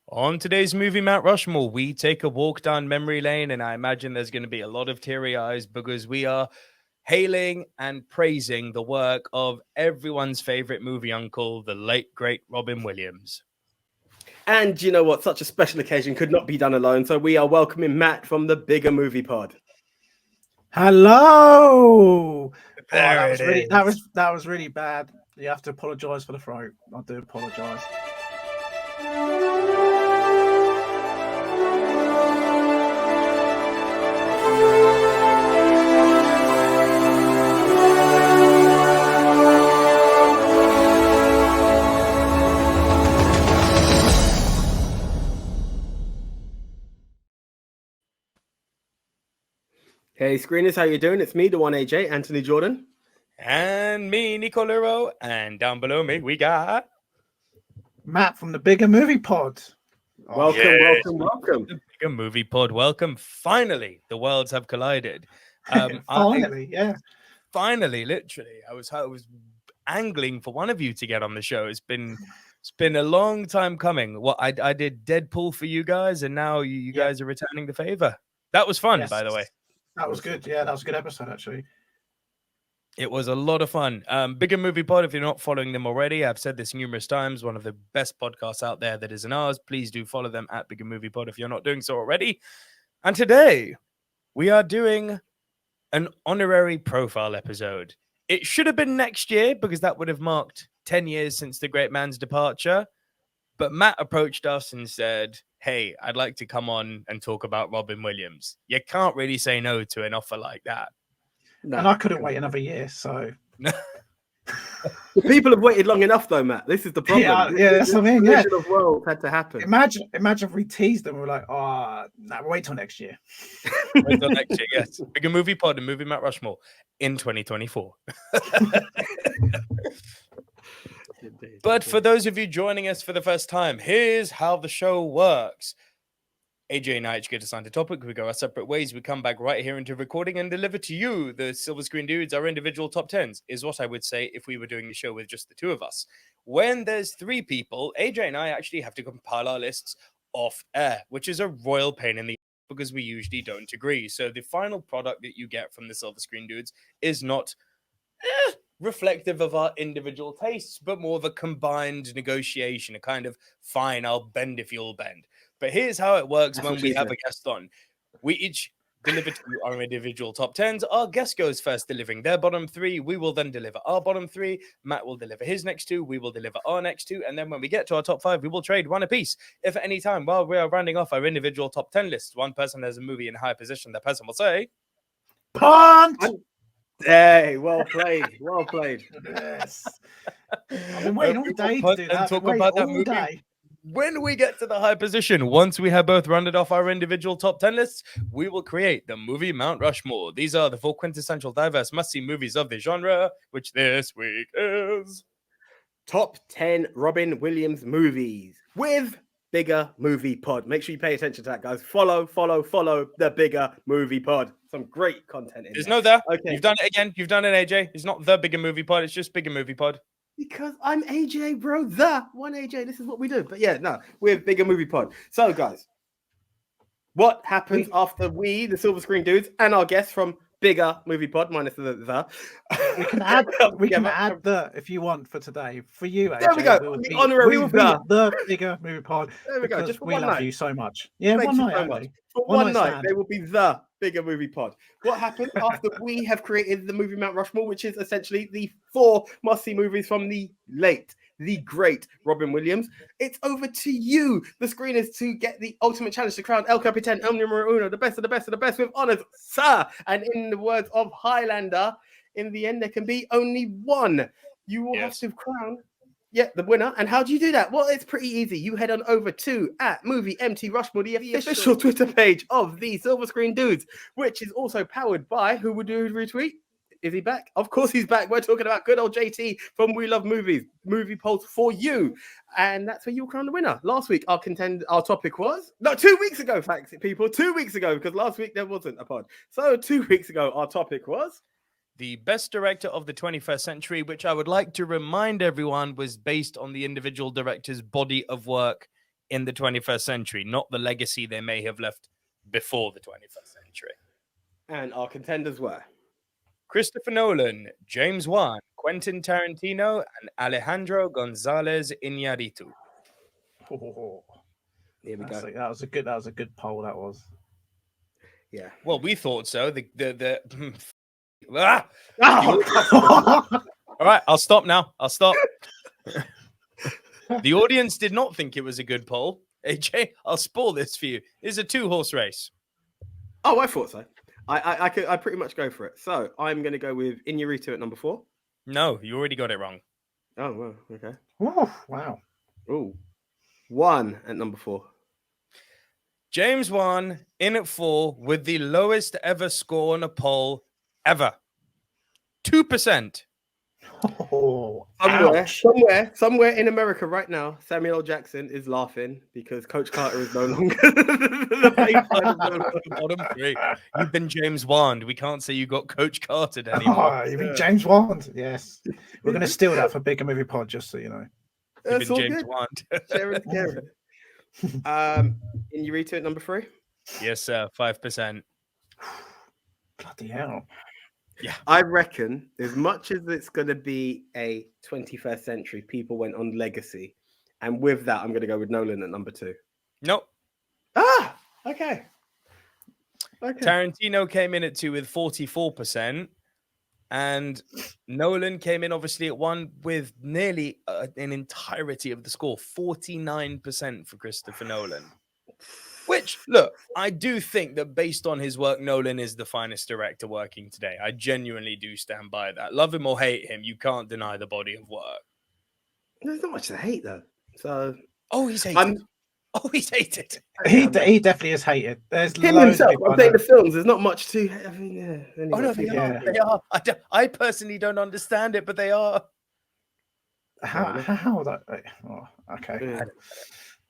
On today's movie Mount Rushmore, we take a walk down memory lane, and I imagine there's going to be a lot of teary eyes because we are hailing and praising the work of everyone's favorite movie uncle, the late, great Robin Williams. And you know what? Such a special occasion could not be done alone. So we are welcoming Matt from the Bigger Movie Pod. Hello. There that it was is. that was really bad. You have to apologise for the throat. I do apologise. Hey, screeners, how you doing? It's me, the one AJ, Anthony Jordan. And me, Nico Lero, and down below me, we got Matt from the Bigger Movie Pod. Welcome, yes. welcome. The Bigger Movie Pod. Welcome. Finally, the worlds have collided. Finally, yeah. Finally, literally. I was angling for one of you to get on the show. It's been a long time coming. What I did Deadpool for you guys, and now you guys are returning the favor. That was fun, by the way. That was good. Yeah, that was a good episode, actually. It was a lot of fun. Bigger Movie Pod, if you're not following them already, I've said this numerous times, one of the best podcasts out there that isn't ours. Please do follow them at Bigger Movie Pod if you're not doing so already. And today, we are doing an honorary profile episode. It should have been next year because that would have marked 10 years since the great man's departure. But Matt approached us and said, hey, I'd like to come on and talk about Robin Williams. You can't really say no to an offer like that. No, and I couldn't wait another year, so... The people have waited long enough, though, Matt. This is the problem. Yeah, that's what I mean. Yeah, the world had to happen. Imagine if we teased them. We're like, we'll wait till next year. Wait till next year, yes. Bigger Movie Pod and Movie Mount Rushmore in 2024. But for those of you joining us for the first time, here's how the show works. AJ and I each get assigned a topic. We go our separate ways. We come back right here into recording and deliver to you, the Silver Screen Dudes, our individual top 10s, is what I would say if we were doing the show with just the two of us. When there's three people, AJ and I actually have to compile our lists off air, which is a royal pain in the ass because we usually don't agree. So the final product that you get from the Silver Screen Dudes is not reflective of our individual tastes, but more of a combined negotiation, a kind of fine, I'll bend if you'll bend. But here's how it works when we have a guest on. We each deliver to you our individual top 10s. Our guest goes first, delivering their bottom three. We will then deliver our bottom three. Matt will deliver his next two. We will deliver our next two. And then when we get to our top five, we will trade one apiece. If at any time, while we are rounding off our individual top 10 lists, one person has a movie in high position, that person will say, punt! Hey, well played. Well played. Yes. I've been waiting all day to do that. Talk about that movie. Day. When we get to the high position, once we have both rounded off our individual top 10 lists, we will create the movie Mount Rushmore. These are the four quintessential diverse must-see movies of the genre, which this week is... Top 10 Robin Williams movies with Bigger Movie Pod. Make sure you pay attention to that, guys. Follow the Bigger Movie Pod. Some great content in There's no there. Okay. You've done it again. You've done it, AJ. It's not the Bigger Movie Pod. It's just Bigger Movie Pod. Because I'm AJ, bro. The one AJ. This is what we do. But yeah, no, we're Bigger Movie Pod. So, guys, what happens after we, the Silver Screen Dudes, and our guests from Bigger Movie Pod, minus the. We can add the, if you want, for today. For you, AJ. There we go. The honorary the Bigger Movie Pod. There we go. Just for we one love night. you so much. Yeah, Thank one you night. So much. For one night, they will be the Bigger Movie Pod. What happens after we have created the movie Mount Rushmore, which is essentially the four must-see movies from the great Robin Williams? It's over to you, the screeners, to get the ultimate challenge to crown El Capitan, El Numero Uno, the best of the best of the best with honors, sir. And in the words of Highlander, in the end, there can be only one. You will have to crown the winner. And how do you do that? Well, it's pretty easy. You head on over to @MovieMT Rushmore, the official Twitter page of the Silver Screen Dudes, which is also powered by who would do retweet? Is he back? Of course he's back. We're talking about good old JT from We Love Movies, movie polls for you. And that's where you'll crown the winner. Last week, our topic was... No, 2 weeks ago, facts, people. 2 weeks ago, because last week there wasn't a pod. So 2 weeks ago, our topic was... the best director of the 21st century, which I would like to remind everyone was based on the individual director's body of work in the 21st century, not the legacy they may have left before the 21st century. And our contenders were Christopher Nolan, James Wan, Quentin Tarantino, and Alejandro González Iñárritu. Oh, here we go. that was a good poll. That was. Yeah. Well, we thought so. Ah! All right, I'll stop now. I'll stop. The audience did not think it was a good poll. AJ, I'll spoil this for you. It's a 2-horse race. Oh, I thought so. I pretty much go for it. So I'm going to go with Iñárritu at number 4. No, you already got it wrong. Oh, well, okay. Oh, wow. Oh, 1 at number 4. James Wan in at 4 with the lowest ever score on a poll ever. 2%. Oh, somewhere in America right now, Samuel L. Jackson is laughing because Coach Carter is no longer the bottom 3. You've been James Wan. We can't say you got Coach Carter anymore. Oh, you mean James Wan? Yes. We're going to steal that for Bigger Movie Pod, just so you know. That's all James good. Wan. Sharon. Iñárritu at number 3. Yes, sir. 5%. Bloody hell. Yeah. I reckon as much as it's going to be a 21st century, people went on legacy. And with that, I'm going to go with Nolan at number 2. Nope. Okay. Tarantino came in at 2 with 44%. And Nolan came in obviously at 1 with nearly an entirety of the score, 49% for Christopher Nolan. Which, look, I do think that based on his work, Nolan is the finest director working today. I genuinely do stand by that. Love him or hate him, you can't deny the body of work. There's not much to hate, though. So, he's hated. He's hated. He definitely is hated. There's him loads himself. of people I'm saying the films. There's not much to. I mean, yeah. Anyway, no, they are. I personally don't understand it, but they are. How that? Oh, okay. Yeah.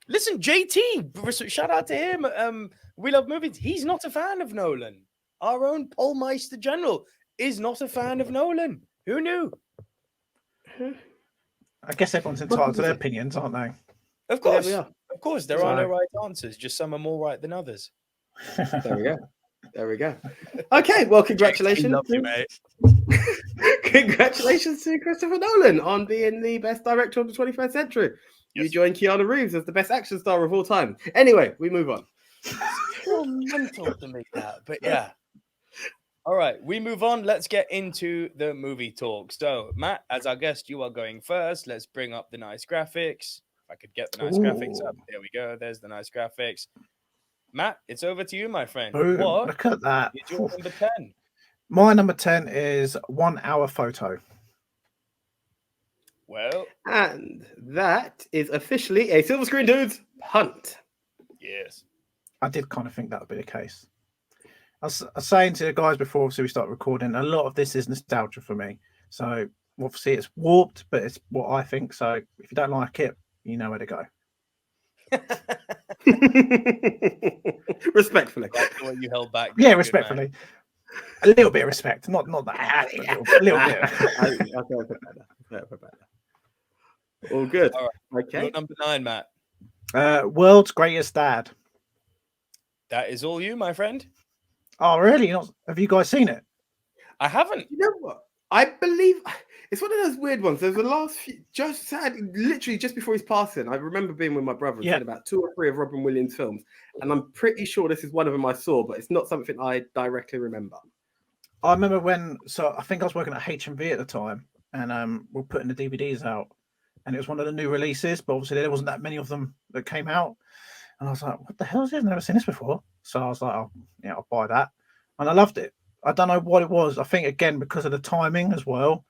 Listen, JT, shout out to him. We love movies. He's not a fan of Nolan. Our own Paul Meister General is not a fan of Nolan. Who knew? I guess everyone's entitled to their opinions, aren't they? Of course. Yeah, we are. Of course, there are no right answers. Just some are more right than others. There we go. Okay, well, congratulations. Love you, mate. Congratulations to Christopher Nolan on being the best director of the 21st century. Yes. You joined Keanu Reeves as the best action star of all time. Anyway, we move on. So mental to make that, but yeah. All right, we move on. Let's get into the movie talk. So, Matt, as our guest, you are going first. Let's bring up the nice graphics. If I could get the nice graphics up. There we go. There's the nice graphics. Matt, it's over to you, my friend. Boom. What look at that. is your number 10? My number 10 is 1 Hour Photo. Well, and that is officially a Silver Screen Dudes punt. Yes. I did kind of think that would be the case. I was saying to the guys before obviously we start recording, a lot of this is nostalgia for me. So obviously it's warped, but it's what I think. So if you don't like it, you know where to go. Respectfully. That's what you held back. Yeah, respectfully. A little bit of respect. Not that. A little bit. All good. All right. Okay. Your number 9, Matt. World's Greatest Dad. That is all you, my friend. Oh, really? Have you guys seen it? I haven't. You know what? I believe it's one of those weird ones. There's the last few, literally just before his passing. I remember being with my brother and seeing about 2 or 3 of Robin Williams films, and I'm pretty sure this is one of them I saw, but it's not something I directly remember. I remember I think I was working at HMV at the time, and we're putting the DVDs out, and it was one of the new releases, but obviously there wasn't that many of them that came out, and I was like, "What the hell is this? I've never seen this before." So I was like, I'll buy that, and I loved it. I don't know what it was. I think again because of the timing as well.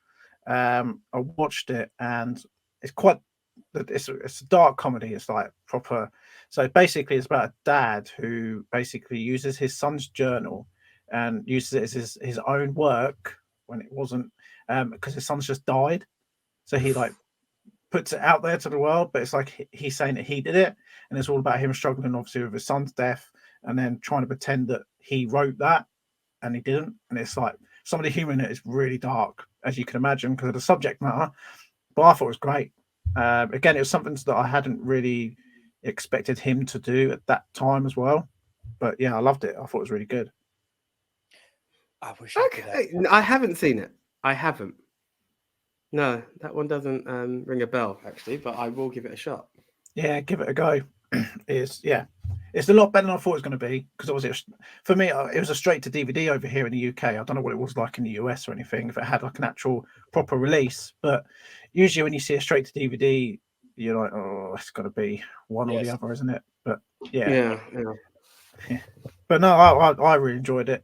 I watched it, and it's a dark comedy. It's like proper. So basically, it's about a dad who basically uses his son's journal and uses it as his own work when it wasn't, because his son's just died. So he like puts it out there to the world, but it's like he's saying that he did it, and it's all about him struggling obviously with his son's death, and then trying to pretend that he wrote that. And he didn't, and it's like some of the humor in it is really dark, as you can imagine, because of the subject matter. But I thought it was great. Again, it was something that I hadn't really expected him to do at that time as well. But yeah, I loved it. I thought it was really good. I wish I could have. I haven't seen it. I haven't. No, that one doesn't ring a bell actually, but I will give it a shot. Yeah, give it a go. It's a lot better than I thought it was going to be, because obviously for me it was a straight to DVD over here in the UK. I don't know what it was like in the US or anything, if it had like an actual proper release, but usually when you see a straight to DVD, you're like, oh, it's got to be one or the other, isn't it? But yeah. But no, I really enjoyed it.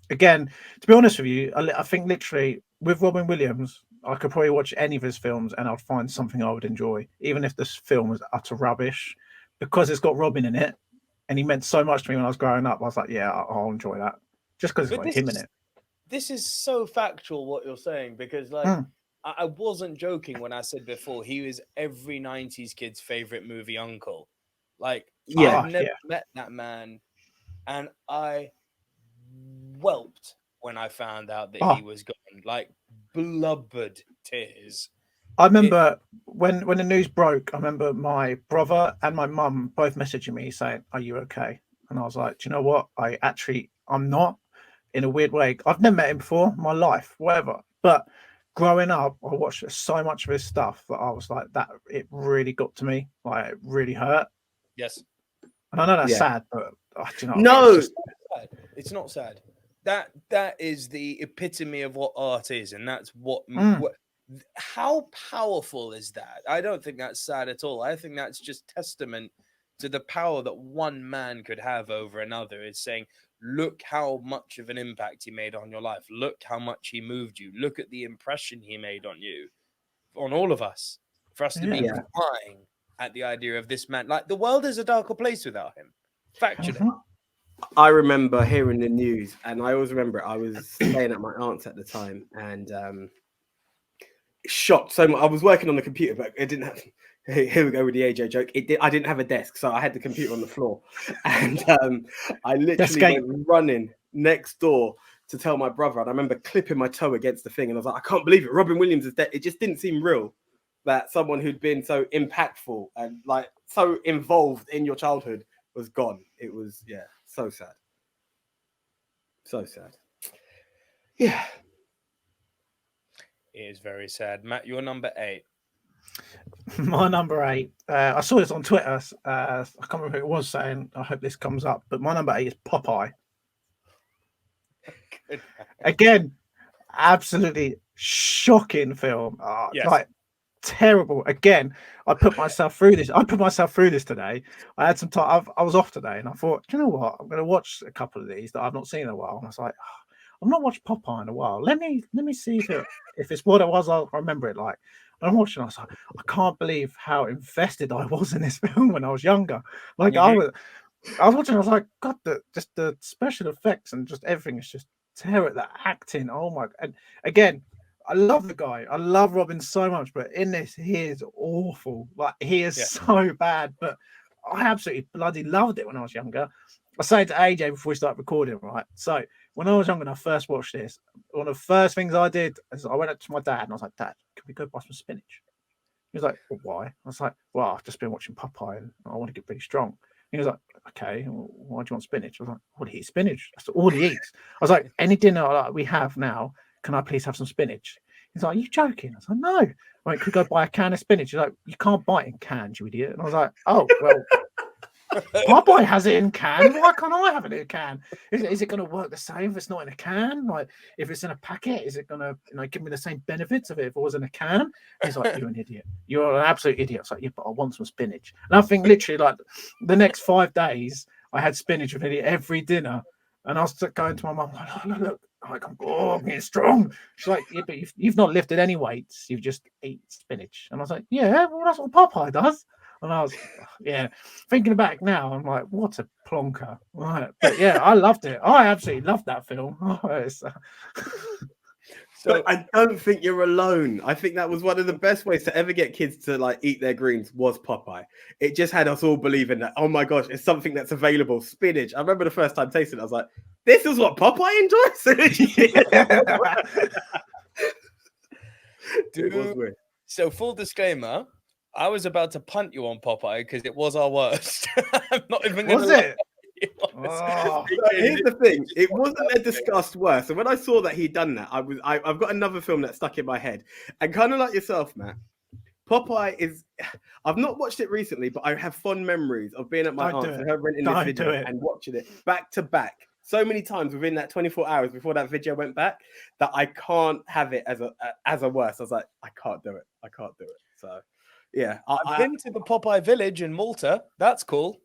Again, to be honest with you, I think literally with Robin Williams, I could probably watch any of his films and I'd find something I would enjoy, even if this film was utter rubbish, because it's got Robin in it, and he meant so much to me when I was growing up. I was like, yeah, I'll enjoy that, just because it's got him in it. This is so factual what you're saying, because like I wasn't joking when I said before he was every 90s kid's favorite movie uncle. Like, I've never met that man, and I whelped when I found out that he was gone. Like, blubbered tears. I remember when the news broke, I remember my brother and my mum both messaging me saying, "Are you okay?" And I was like, "Do you know what? I'm not, in a weird way. I've never met him before in my life, whatever. But growing up, I watched so much of his stuff that I was like, that it really got to me. Like, it really hurt." Yes. And I know that's sad, but do you know, no, it's not sad. That is the epitome of what art is, and that's what how powerful is that? I don't think that's sad at all. I think that's just testament to the power that one man could have over another. Is saying, look how much of an impact he made on your life. Look how much he moved you. Look at the impression he made on you, on all of us. For us to be crying at the idea of this man, like the world is a darker place without him. Factually. I remember hearing the news, and I always remember it. I was staying at my aunt's at the time, and shocked so much. I was working on the computer, but it didn't have. Here we go with the AJ joke. I didn't have a desk, so I had the computer on the floor, and I literally went running next door to tell my brother. And I remember clipping my toe against the thing, and I was like, "I can't believe it! Robin Williams is dead." It just didn't seem real that someone who'd been so impactful and like so involved in your childhood was gone. It was so sad. So sad. Yeah. It is very sad. Matt, you're number 8. My number 8. I saw this on Twitter. I can't remember who it was saying. I hope this comes up. But my number 8 is Popeye. Again, absolutely shocking film. Like terrible. Again, I put myself through this. Today. I had some time. I was off today, and I thought, do you know what? I'm going to watch a couple of these that I've not seen in a while. And I was like, I've not watched Popeye in a while. Let me see if it's what it was. I remember it like. And I'm watching. I was like, I can't believe how invested I was in this film when I was younger. Like I was watching. I was like, God, just the special effects and just everything is just terrible. The acting. Oh my! And again, I love the guy. I love Robin so much, but in this, he is awful. Like he is so bad. But I absolutely bloody loved it when I was younger. I was saying to AJ before we started recording, right? So when I was younger and I first watched this, one of the first things I did is I went up to my dad and I was like, "Dad, can we go buy some spinach?" He was like, "Well, why?" I was like, "Well, I've just been watching Popeye and I want to get pretty strong." He was like, "Okay, why do you want spinach?" I was like, "Well, he eats spinach. That's all he eats." I was like, "Any dinner like we have now, can I please have some spinach?" He's like, "Are you joking?" I was like, "No." Right, could we go buy a can of spinach? He's like, "You can't buy it in cans, you idiot." And I was like, "Oh, well, Popeye has it in can. Why can't I have it in a can? Is it going to work the same if it's not in a can? Like, if it's in a packet, is it going to give me the same benefits of it if it was in a can?" And he's like, "You're an idiot. You're an absolute idiot." I was like, "Yeah, but I want some spinach." And I think literally like the next 5 days, I had spinach with nearly every dinner. And I was going to my mum, like, look. I'm like, I'm getting strong. She's like, "Yeah, but you've not lifted any weights. You've just eat spinach." And I was like, "Yeah, well, that's what Popeye does." And I was, thinking back now, I'm like, what a plonker. Right. But yeah, I loved it. I absolutely loved that film. So I don't think you're alone. I think that was one of the best ways to ever get kids to like eat their greens was Popeye. It just had us all believing that, oh my gosh, it's something that's available. Spinach. I remember the first time tasting it, I was like, this is what Popeye enjoys? It was weird. So full disclaimer, I was about to punt you on Popeye because it was our worst. I'm not even going to. Was it? So here's the thing: it wasn't a discussed worst. So when I saw that he'd done that, I've got another film that stuck in my head, and kind of like yourself, Matt. Popeye is. I've not watched it recently, but I have fond memories of being at my aunt's and her renting this video and watching it back to back so many times within that 24 hours before that video went back that I can't have it as a worst. I was like, I can't do it. I can't do it. So, yeah, I've been to the Popeye Village in Malta. That's cool.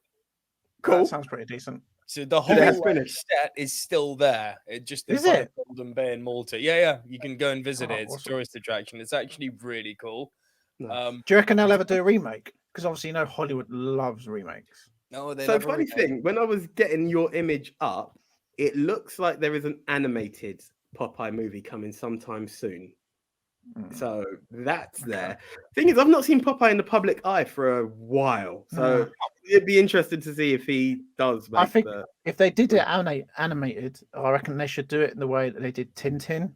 Cool. That sounds pretty decent. So the whole set is still there. It just is it Golden Bay in Malta. Yeah. You can go and visit it. It's awesome. A tourist attraction. It's actually really cool. Nice. Do you reckon they'll ever do a remake? Because obviously, Hollywood loves remakes. No, they. So funny thing, when I was getting your image up, it looks like there is an animated Popeye movie coming sometime soon. So that's there. Thing is, I've not seen Popeye in the public eye for a while, so it'd be interesting to see if he does. I think if they did it animated, I reckon they should do it in the way that they did Tintin,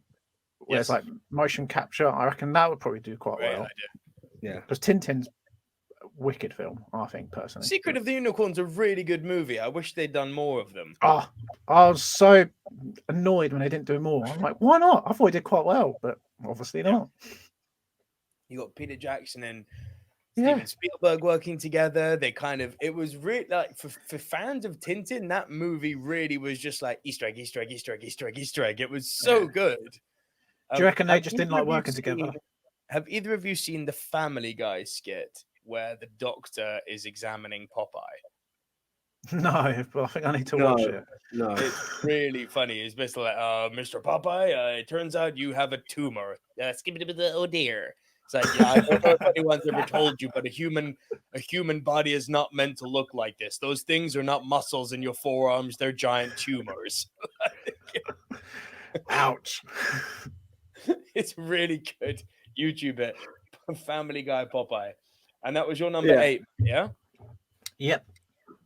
where it's like motion capture. I reckon that would probably do quite well. Yeah, because Tintin's a wicked film, I think personally. Secret of the Unicorn's a really good movie. I wish they'd done more of them. Oh, I was so annoyed when they didn't do more. I'm like, why not? I thought he did quite well, but obviously not. You got Peter Jackson and Steven Spielberg working together. They it was really like for fans of Tintin, that movie really was just like Easter egg, Easter egg, Easter egg, Easter egg, Easter egg. It was so good. Do you reckon they just didn't like working together? Have either of you seen the Family Guy skit where the doctor is examining Popeye? No, but I think I need to watch it. No, it's really funny. It's basically like, Mr. Popeye, it turns out you have a tumor. Oh dear. It's like, yeah, I don't know if anyone's ever told you, but a human body is not meant to look like this. Those things are not muscles in your forearms; they're giant tumors. Ouch! It's really good. YouTube it. Family Guy Popeye. And that was your number 8, yeah? Yep.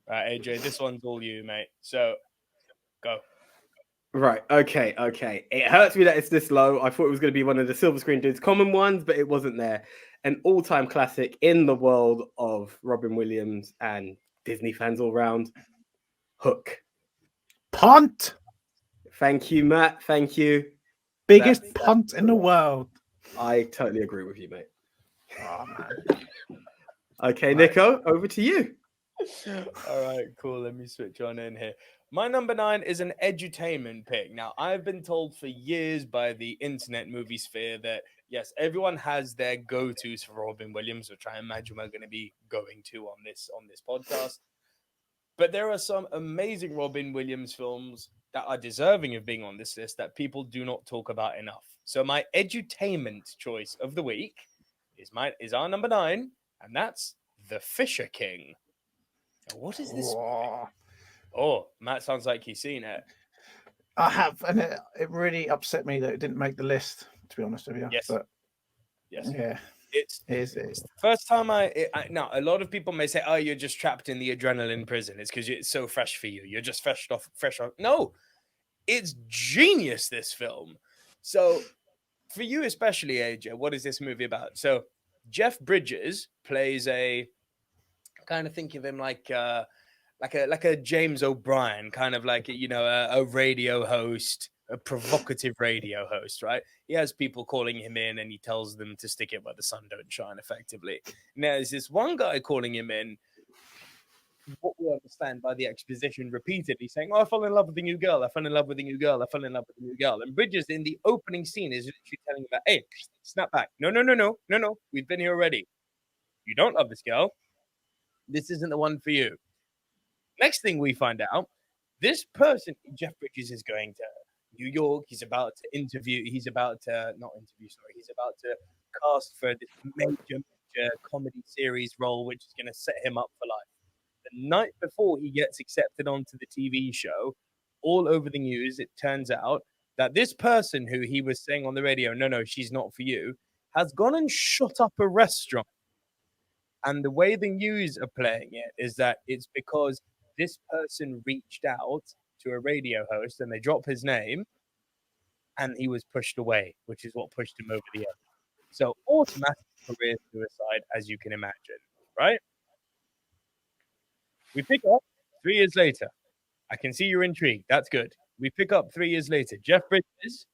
Right, AJ, this one's all you, mate. So, go. Right, okay. It hurts me that it's this low. I thought it was going to be one of the silver screen dudes common ones, but it wasn't there. An all-time classic in the world of Robin Williams and Disney fans all round. Hook. Punt! Thank you, Matt. Thank you. Biggest punt in the world. I totally agree with you, mate. Oh, man. Okay, Nico, over to you. All right, cool. Let me switch on in here. My number 9 is an edutainment pick. Now, I've been told for years by the internet movie sphere that, yes, everyone has their go-tos for Robin Williams, which I imagine we're going to be going to on this podcast. But there are some amazing Robin Williams films that are deserving of being on this list that people do not talk about enough. So my edutainment choice of the week is our number 9, and that's The Fisher King. Now, what is this? Oh, Matt sounds like he's seen it. I have, and it really upset me that it didn't make the list, to be honest with you. Yes. But, yes. Yeah. It's the first time now, a lot of people may say, oh, you're just trapped in the adrenaline prison. It's because it's so fresh for you. You're just fresh off. No, it's genius, this film. So for you especially, AJ, what is this movie about? So Jeff Bridges plays a, kind of think of him like a James O'Brien, kind of like, a radio host, a provocative radio host, right? He has people calling him in and he tells them to stick it where the sun don't shine, effectively. Now, there's this one guy calling him in, what we understand by the exposition repeatedly saying, oh, I fell in love with the new girl. I fell in love with the new girl. I fell in love with the new girl. And Bridges in the opening scene is literally telling him that, hey, snap back. No. We've been here already. You don't love this girl. This isn't the one for you. Next thing we find out, this person, Jeff Bridges, is going to New York. He's about to cast for this major comedy series role, which is going to set him up for life. The night before he gets accepted onto the TV show, all over the news, it turns out that this person who he was saying on the radio, no, she's not for you, has gone and shut up a restaurant. And the way the news are playing it is that it's because this person reached out to a radio host and they drop his name and he was pushed away, which is what pushed him over the edge. So automatic career suicide, as you can imagine, right? We pick up 3 years later. I can see you're intrigued. That's good. We pick up 3 years later. Jeff Bridges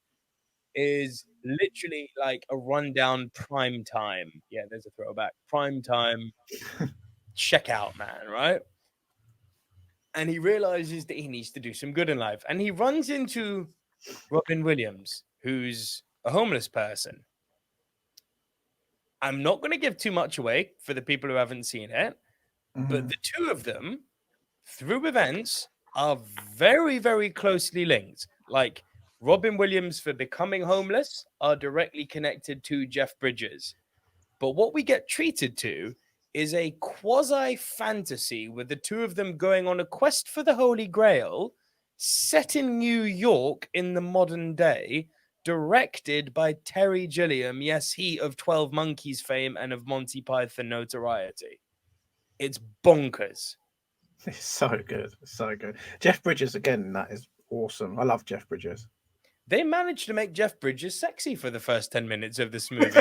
is literally like a rundown prime time. Yeah, there's a throwback. Prime time checkout man, right? And he realizes that he needs to do some good in life. And he runs into Robin Williams, who's a homeless person. I'm not going to give too much away for the people who haven't seen it, but the two of them, through events, are very, very closely linked. Like Robin Williams for becoming homeless are directly connected to Jeff Bridges. But what we get treated to is a quasi fantasy with the two of them going on a quest for the Holy Grail, set in New York in the modern day, directed by Terry Gilliam. Yes, he of 12 Monkeys fame and of Monty Python notoriety. It's bonkers. It's so good. So good. Jeff Bridges, again, that is awesome. I love Jeff Bridges. They managed to make Jeff Bridges sexy for the first 10 minutes of this movie.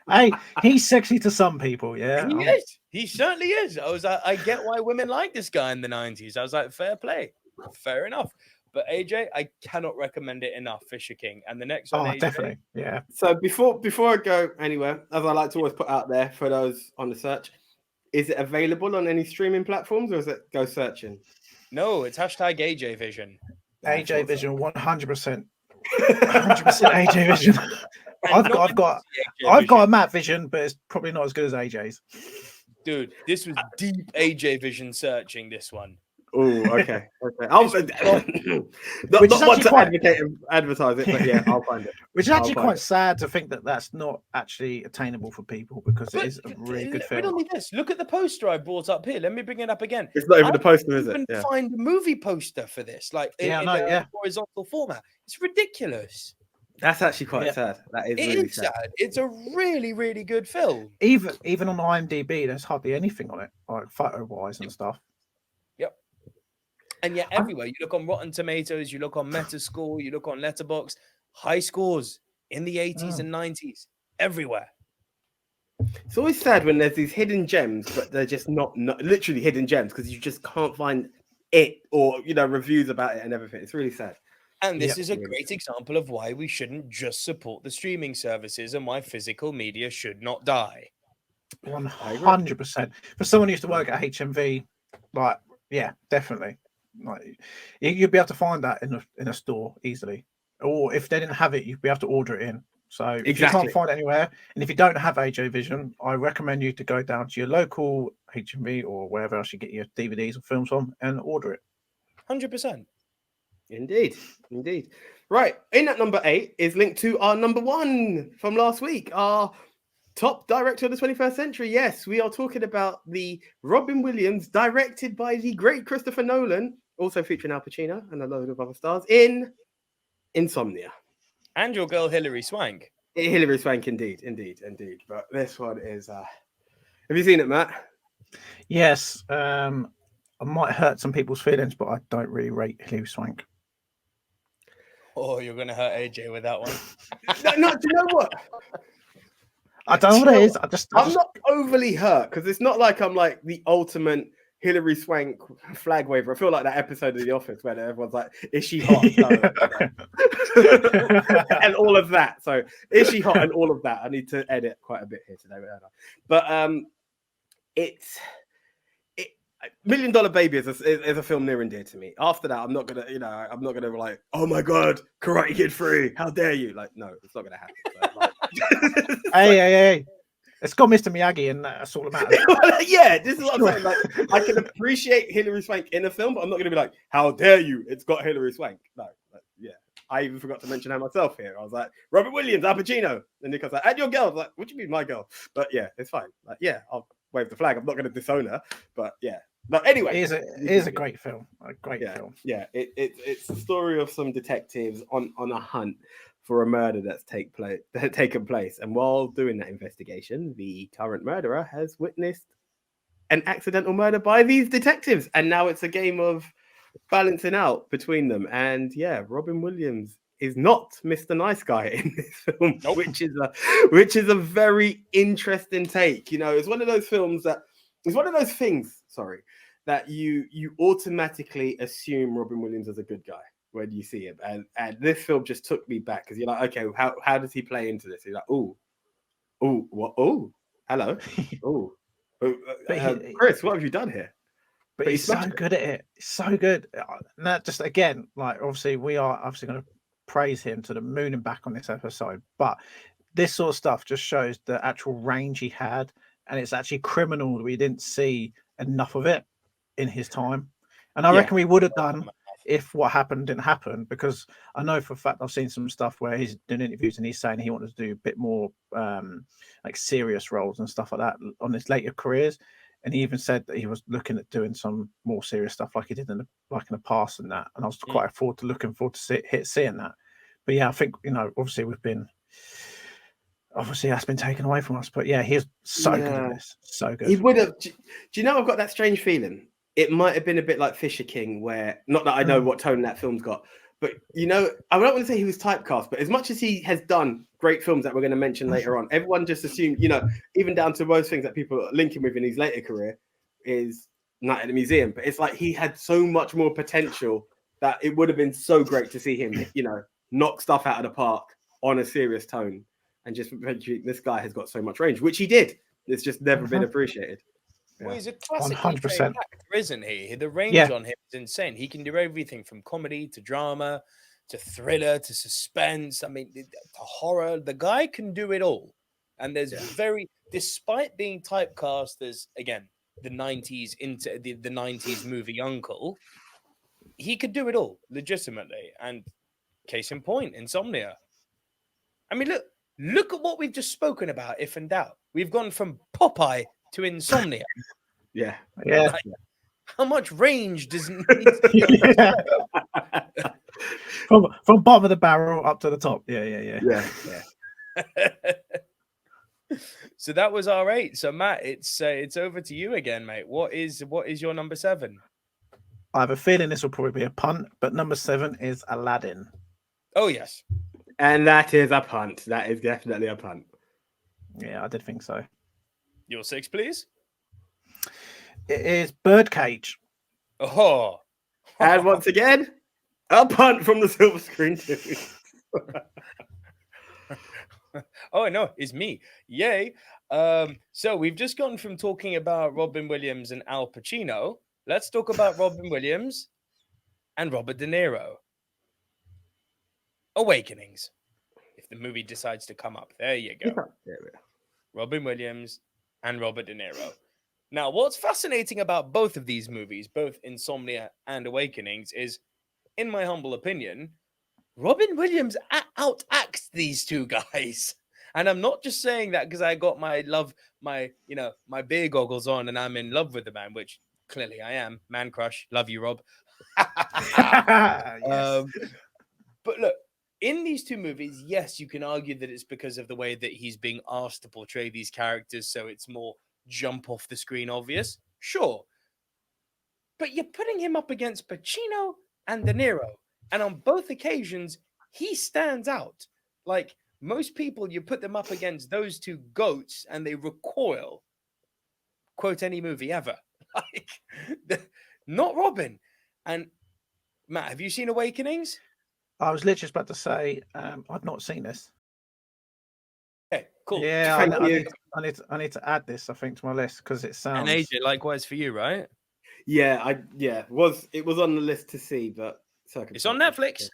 Hey, he's sexy to some people, yeah. He is. He certainly is. I get why women like this guy in the 90s. I was like, fair play. Fair enough. But AJ, I cannot recommend it enough, Fisher King. And the next one, AJ, definitely. Yeah. So before I go anywhere, as I like to always put out there for those on the search, is it available on any streaming platforms or is it go searching? No, it's hashtag AJ Vision. AJ Vision, 100%. 100% AJ Vision. I've got a Matt Vision, but it's probably not as good as AJ's. Dude, this was deep AJ Vision searching, this one. Oh, okay. Not want to advertise it, but yeah, I'll find it. Which is actually quite sad to think that that's not actually attainable for people because it is a really good film. Not only this, look at the poster I brought up here. Let me bring it up again. It's not even the poster, is it? Yeah. Find a movie poster for this, like in a horizontal format. It's ridiculous. That's actually quite sad. That is really sad. It's a really, really good film. Even on IMDb, there's hardly anything on it, like photo-wise and stuff. Yep. And yet everywhere, you look on Rotten Tomatoes, you look on Metascore, you look on Letterboxd, high scores in the 80s and 90s, everywhere. It's always sad when there's these hidden gems, but they're just not literally hidden gems because you just can't find it or, reviews about it and everything. It's really sad. And this is a great example of why we shouldn't just support the streaming services and why physical media should not die. 100%. For someone who used to work at HMV, definitely. Like, you'd be able to find that in a store easily, or if they didn't have it, you'd be able to order it in. So if you can't find it anywhere, and if you don't have AJ Vision, I recommend you to go down to your local HMV or wherever else you get your DVDs or films from and order it. 100%. Indeed. Right, in at number 8 is linked to our number 1 from last week, our top director of the 21st century. Yes, we are talking about the Robin Williams, directed by the great Christopher Nolan, also featuring Al Pacino and a load of other stars, in Insomnia. And your girl Hilary Swank. Hilary Swank, indeed. But this one is... Have you seen it, Matt? Yes. I might hurt some people's feelings, but I don't really rate Hilary Swank. Oh, you're going to hurt AJ with that one. No, do you know what? I don't know what it is. I'm not overly hurt because it's not like I'm like the ultimate Hilary Swank flag waver. I feel like that episode of The Office where everyone's like, "Is she hot?" and all of that. So, is she hot? And all of that. I need to edit quite a bit here today, but it's. $1 Million Baby is a film near and dear to me. After that, I'm not gonna be like, oh my god, Karate Kid 3, how dare you? Like, no, it's not gonna happen. So, hey, it's got Mr. Miyagi, and that's all that matters. Yeah, this is what I'm saying. Like, I can appreciate Hilary Swank in a film, but I'm not gonna be like, how dare you? It's got Hilary Swank. No, I even forgot to mention her myself here. I was like, Robert Williams, Al Pacino, and Nick was like, and your girl. I was like, what do you mean, my girl? But yeah, it's fine. Like, yeah, I'll wave the flag. I'm not gonna disown her, but yeah. But anyway, it is a great film. A great film. Yeah, it's the story of some detectives on a hunt for a murder that's taken place. And while doing that investigation, the current murderer has witnessed an accidental murder by these detectives. And now it's a game of balancing out between them. And yeah, Robin Williams is not Mr. Nice Guy in this film, Nope. which is a very interesting take. You know, it's one of those films that it's one of those things. Sorry, that you automatically assume Robin Williams as a good guy when you see him, and this film just took me back because you're like, okay, how does he play into this? You're like, what? Oh, hello, Chris, what have you done here? But he's so good at it. He's so good. And that just, again, like, obviously, we are obviously going to praise him to the moon and back on this episode. But this sort of stuff just shows the actual range he had. And it's actually criminal that we didn't see enough of it in his time. And I reckon we would have done if what happened didn't happen. Because I know for a fact I've seen some stuff where he's doing interviews and he's saying he wanted to do a bit more like serious roles and stuff like that on his later careers. And he even said that he was looking at doing some more serious stuff like he did in the past and that. And I was quite looking forward to seeing that. But yeah, I think, you know, obviously that's been taken away from us. But yeah, he's so good at this. So good. He would have. Do you know, I've got that strange feeling. It might have been a bit like Fisher King, where, not that I know what tone that film's got, but, you know, I don't want to say he was typecast, but as much as he has done great films that we're going to mention later on, everyone just assumed, you know, even down to most things that people link him with in his later career is Night at the Museum. But it's like he had so much more potential that it would have been so great to see him, you know, knock stuff out of the park on a serious tone. And just this guy has got so much range, which he did. It's just never been appreciated. Well, he's a classic 100%. actor, isn't he? The range on him is insane. He can do everything from comedy to drama to thriller to suspense. I mean, to horror. The guy can do it all. And there's despite being typecast as, again, the 90s into the 90s movie uncle, he could do it all legitimately. And case in point, Insomnia. I mean, look at what we've just spoken about. If in doubt, we've gone from Popeye to Insomnia. Yeah. Like, how much range does it need to from bottom of the barrel up to the top. Yeah. So that was our 8. So Matt, it's over to you again, mate. What is your number 7? I have a feeling this will probably be a punt, but number 7 is Aladdin. Oh yes, and that is a punt. That is definitely a punt. Yeah, I did think so. Your 6, please. It is Birdcage. Oh, and once again, a punt from the silver screen too. Oh no, it's me. Yay. So we've just gone from talking about Robin Williams and Al Pacino. Let's talk about Robin Williams and Robert De Niro. Awakenings. If the movie decides to come up, there you go. Robin Williams and Robert De Niro. Now, what's fascinating about both of these movies, both Insomnia and Awakenings, is, in my humble opinion, Robin Williams outacts these two guys. And I'm not just saying that because I got my beer goggles on and I'm in love with the man, which clearly I am. Man crush. Love you, Rob. Yes. But look, in these two movies, yes, you can argue that it's because of the way that he's being asked to portray these characters, so it's more jump off the screen obvious. Sure. But you're putting him up against Pacino and De Niro. And on both occasions, he stands out. Like, most people, you put them up against those two goats and they recoil. Quote any movie ever. Like, not Robin. And Matt, have you seen Awakenings? I was literally just about to say, I've not seen this. Okay, cool. Yeah, I need to add this, I think, to my list because it sounds. And AJ, likewise for you, right? Yeah, it was on the list to see, but it's on Netflix.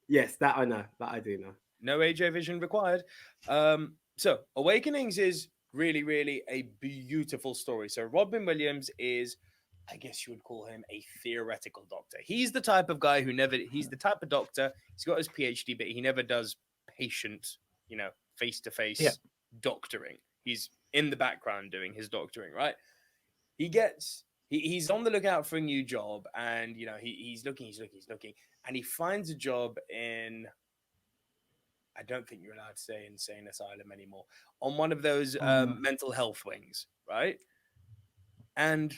Yes, that I know. That I do know. No AJ vision required. So Awakenings is really, really a beautiful story. So Robin Williams is, I guess you would call him a theoretical doctor. He's the type of guy he's the type of doctor, he's got his PhD, but he never does patient, face-to-face doctoring. He's in the background doing his doctoring, right? He's on the lookout for a new job, and he's looking, and he finds a job in, I don't think you're allowed to say insane asylum anymore, on one of those mental health wings, right? And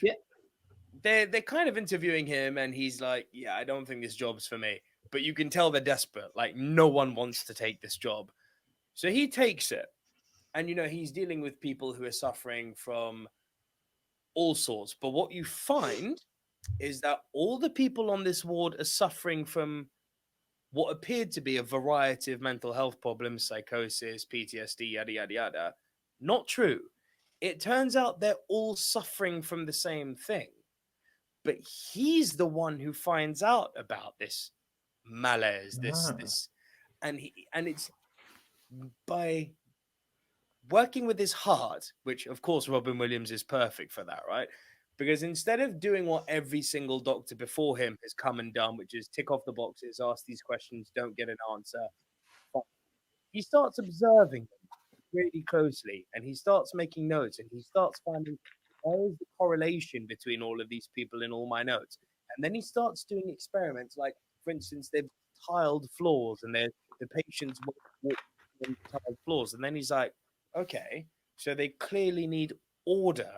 they're kind of interviewing him, and he's like, yeah, I don't think this job's for me. but you can tell they're desperate. Like, no one wants to take this job. So he takes it. And, he's dealing with people who are suffering from all sorts. But what you find is that all the people on this ward are suffering from what appeared to be a variety of mental health problems, psychosis, PTSD, yada, yada, yada. Not true. It turns out they're all suffering from the same thing. But he's the one who finds out about this malaise, this, and it's by working with his heart, which of course Robin Williams is perfect for that, right? Because instead of doing what every single doctor before him has come and done, which is tick off the boxes, ask these questions, don't get an answer, he starts observing them really closely, and he starts making notes, and he starts finding where is the correlation between all of these people in all my notes. And then he starts doing experiments, like, for instance, they've tiled floors, and the patients walk on tiled floors, and then he's like, okay, so they clearly need order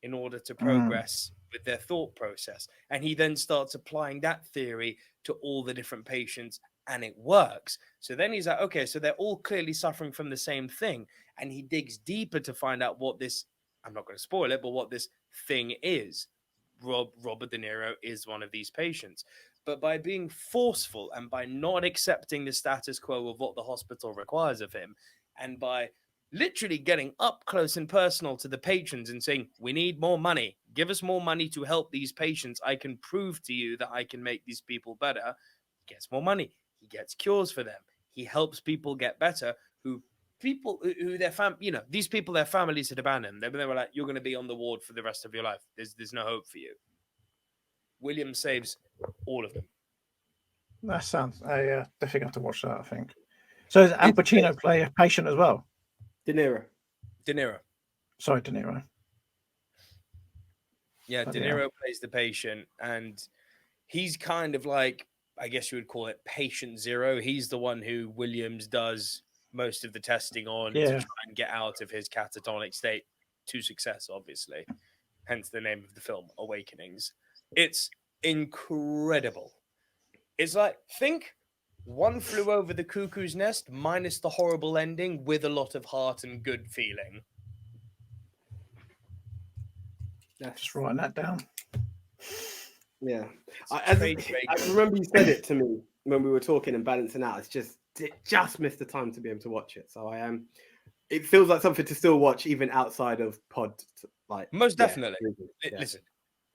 in order to progress with their thought process. And he then starts applying that theory to all the different patients, and it works. So then he's like, okay, so they're all clearly suffering from the same thing. And he digs deeper to find out what this, I'm not going to spoil it, but what this thing is. Robert De Niro is one of these patients. But by being forceful and by not accepting the status quo of what the hospital requires of him, and by literally getting up close and personal to the patrons and saying, we need more money. Give us more money to help these patients. I can prove to you that I can make these people better. He gets more money. He gets cures for them. He helps people get better who their these people, their families had abandoned them. They were like, you're going to be on the ward for the rest of your life. There's no hope for you. William saves all of them. That sounds, I definitely have to watch that, I think. So does Al Pacino play a patient as well? De Niro. Sorry, De Niro. Yeah, De Niro plays the patient, and he's kind of like, I guess you would call it patient zero. He's the one who Williams does most of the testing on to try and get out of his catatonic state to success, obviously. Hence the name of the film, Awakenings. It's incredible. It's like, think One Flew Over the Cuckoo's Nest minus the horrible ending with a lot of heart and good feeling. Just writing that down. Yeah. I remember you said it to me when we were talking and balancing out. It just missed the time to be able to watch it. So it feels like something to still watch even outside of pod. Most definitely. Yeah. Listen,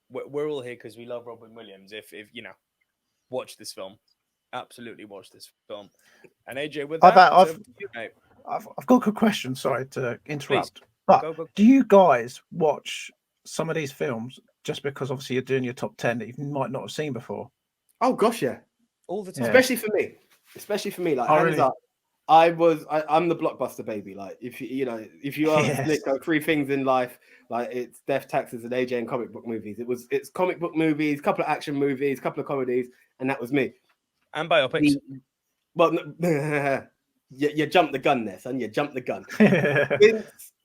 we're all here because we love Robin Williams. If watch this film. Absolutely watch this film. And AJ, with that, I've got a good question. Sorry to interrupt. Please. But go. Do you guys watch some of these films just because obviously you're doing your top 10 that you might not have seen before? Oh gosh, yeah. All the time. Especially for me. Like, hands up. I'm the blockbuster baby. Like, if you ask Nico 3 things in life, like, it's Death, Taxes, and AJ and comic book movies. It's comic book movies, a couple of action movies, a couple of comedies, and that was me. And biopics. You jumped the gun there, son. You jumped the gun.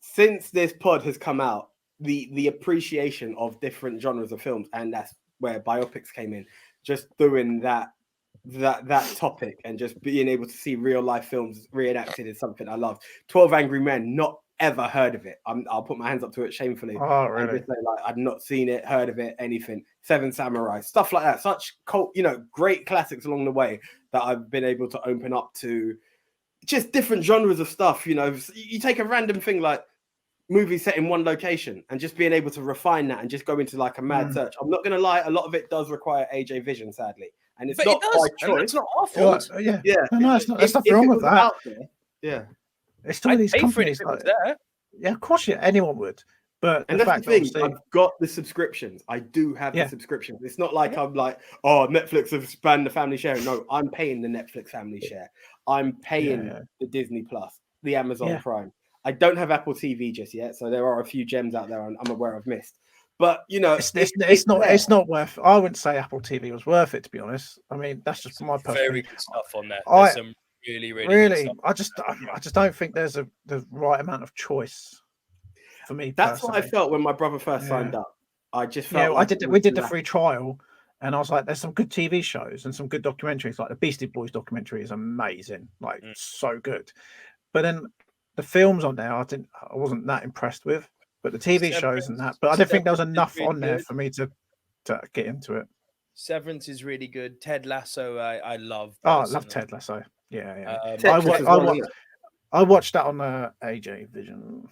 since this pod has come out, the appreciation of different genres of films, and that's where biopics came in. Just doing that topic and just being able to see real life films reenacted is something I love. 12 Angry Men, not ever heard of it. I'll put my hands up to it shamefully. Oh, really? Just say, I've not seen it, heard of it, anything. Seven Samurai, stuff like that. Such great classics along the way that I've been able to open up to just different genres of stuff. You take a random thing like movies set in one location and just being able to refine that and just go into like a mad search. I'm not going to lie, a lot of it does require AJ vision, sadly. And it's not by choice. It's not our fault. Yeah. No, it's not. There's nothing wrong with that. Yeah. It's still these companies. Yeah, of course, anyone would. But and that's the thing. I've got the subscriptions. I do have the subscriptions. It's not like I'm like, oh, Netflix have banned the family share. No, I'm paying the Netflix family share. I'm paying the Disney Plus, the Amazon Prime. I don't have Apple TV just yet, so there are a few gems out there I'm aware I've missed. But it's not worth. I wouldn't say Apple TV was worth it, to be honest. I mean, that's just my personal. Very good stuff on there. There's some really good stuff. I just don't think there's the right amount of choice for me. That's what I felt when my brother first signed up. I just felt we did the free trial, And I was like, there's some good TV shows and some good documentaries. Like the Beastie Boys documentary is amazing, like so good. But then the films on there, I wasn't that impressed with. But the TV shows and that, but I didn't think there was enough on there for me to get into it. Severance is really good. Ted Lasso, I love. Oh, I love Ted Lasso. Yeah. I watched that on AJ Vision.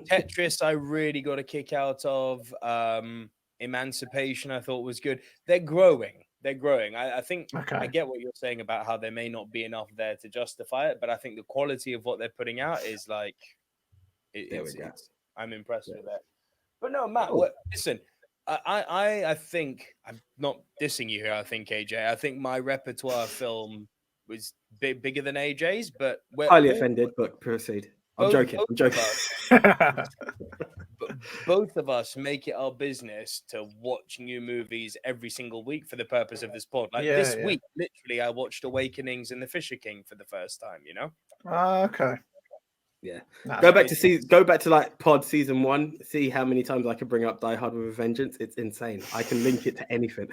Tetris, I really got a kick out of. Emancipation, I thought was good. They're growing. I think I get what you're saying about how there may not be enough there to justify it, but I think the quality of what they're putting out is like, I'm impressed with that. But no, Matt, listen, I think I'm not dissing you here. I think AJ, I think my repertoire film was bigger than AJ's, but we're highly offended. But proceed. I'm joking. Both of us make it our business to watch new movies every single week for the purpose of this pod. Like this week, literally, I watched Awakenings and The Fisher King for the first time. You know? Okay. Yeah. Go back to like pod season 1. See how many times I can bring up Die Hard with a Vengeance. It's insane. I can link it to anything.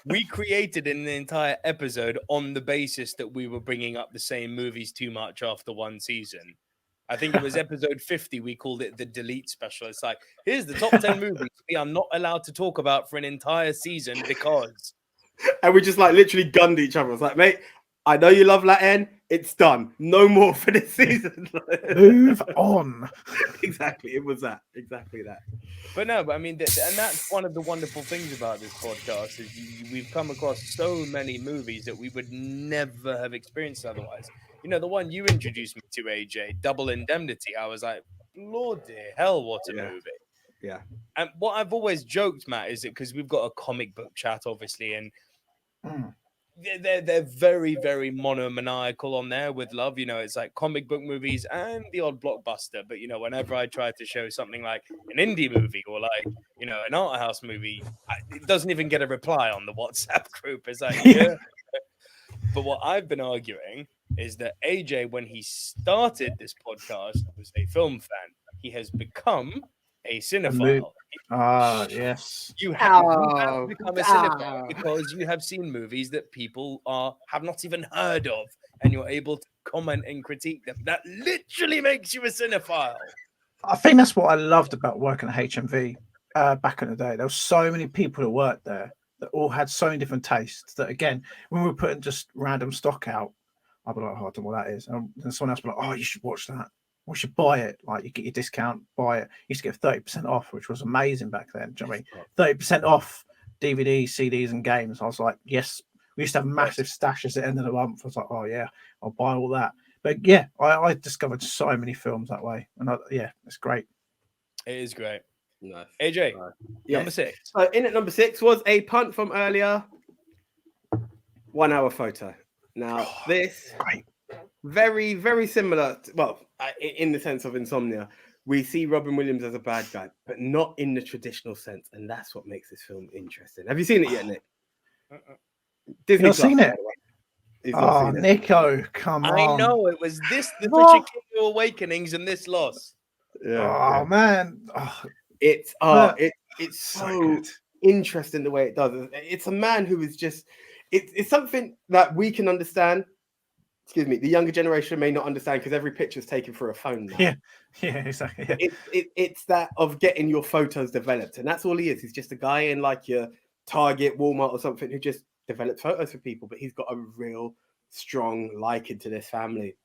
We created an entire episode on the basis that we were bringing up the same movies too much after one season. I think it was episode 50. We called it the delete special. It's like, here's the top 10 movies we are not allowed to talk about for an entire season because. And we just like literally gunned each other. I was like, mate, I know you love Latin. It's done. No more for this season. Move on. Exactly. It was that. Exactly that. But no, I mean, and that's one of the wonderful things about this podcast is we've come across so many movies that we would never have experienced otherwise. You know, the one you introduced me to, AJ, Double Indemnity, I was like, bloody hell, what a movie. Yeah. And what I've always joked, Matt, is that because we've got a comic book chat, obviously, and they're very, very monomaniacal on there with love. You know, it's like comic book movies and the odd blockbuster. But, you know, whenever I try to show something like an indie movie or like, you know, an art house movie, it doesn't even get a reply on the WhatsApp group. It's like, yeah. But what I've been arguing is that AJ, when he started this podcast, was a film fan. He has become a cinephile. Yes. You have become a cinephile because you have seen movies that people have not even heard of, and you're able to comment and critique them. That literally makes you a cinephile. I think that's what I loved about working at HMV back in the day. There were so many people who worked there that all had so many different tastes that, again, when we were putting just random stock out, I'd be like, oh, I don't know what that is. And then someone else would be like, oh, you should watch that. We should buy it. Like, you get your discount, buy it. You used to get 30% off, which was amazing back then. Do you know what I mean? 30% off DVDs, CDs, and games. I was like, yes. We used to have massive stashes at the end of the month. I was like, oh, yeah, I'll buy all that. But yeah, I discovered so many films that way. And it's great. It is great. Nice. AJ, number 6. So in at number 6 was a punt from earlier. 1 hour photo. Now, this very, very similar. In the sense of Insomnia, we see Robin Williams as a bad guy, but not in the traditional sense. And that's what makes this film interesting. Have you seen it yet, Nick? Disney Plus, seen it? Oh, Nico, come on. I know, it was this, the Fisher King Awakenings and this loss. Yeah, man. It's so interesting the way it does. It's a man who is just, it's something that we can understand. Excuse me, the younger generation may not understand because every picture is taken through a phone now. Yeah, exactly. Yeah. It's that of getting your photos developed. And that's all he is. He's just a guy in like your Target, Walmart or something who just develops photos for people. But he's got a real strong liking to this family.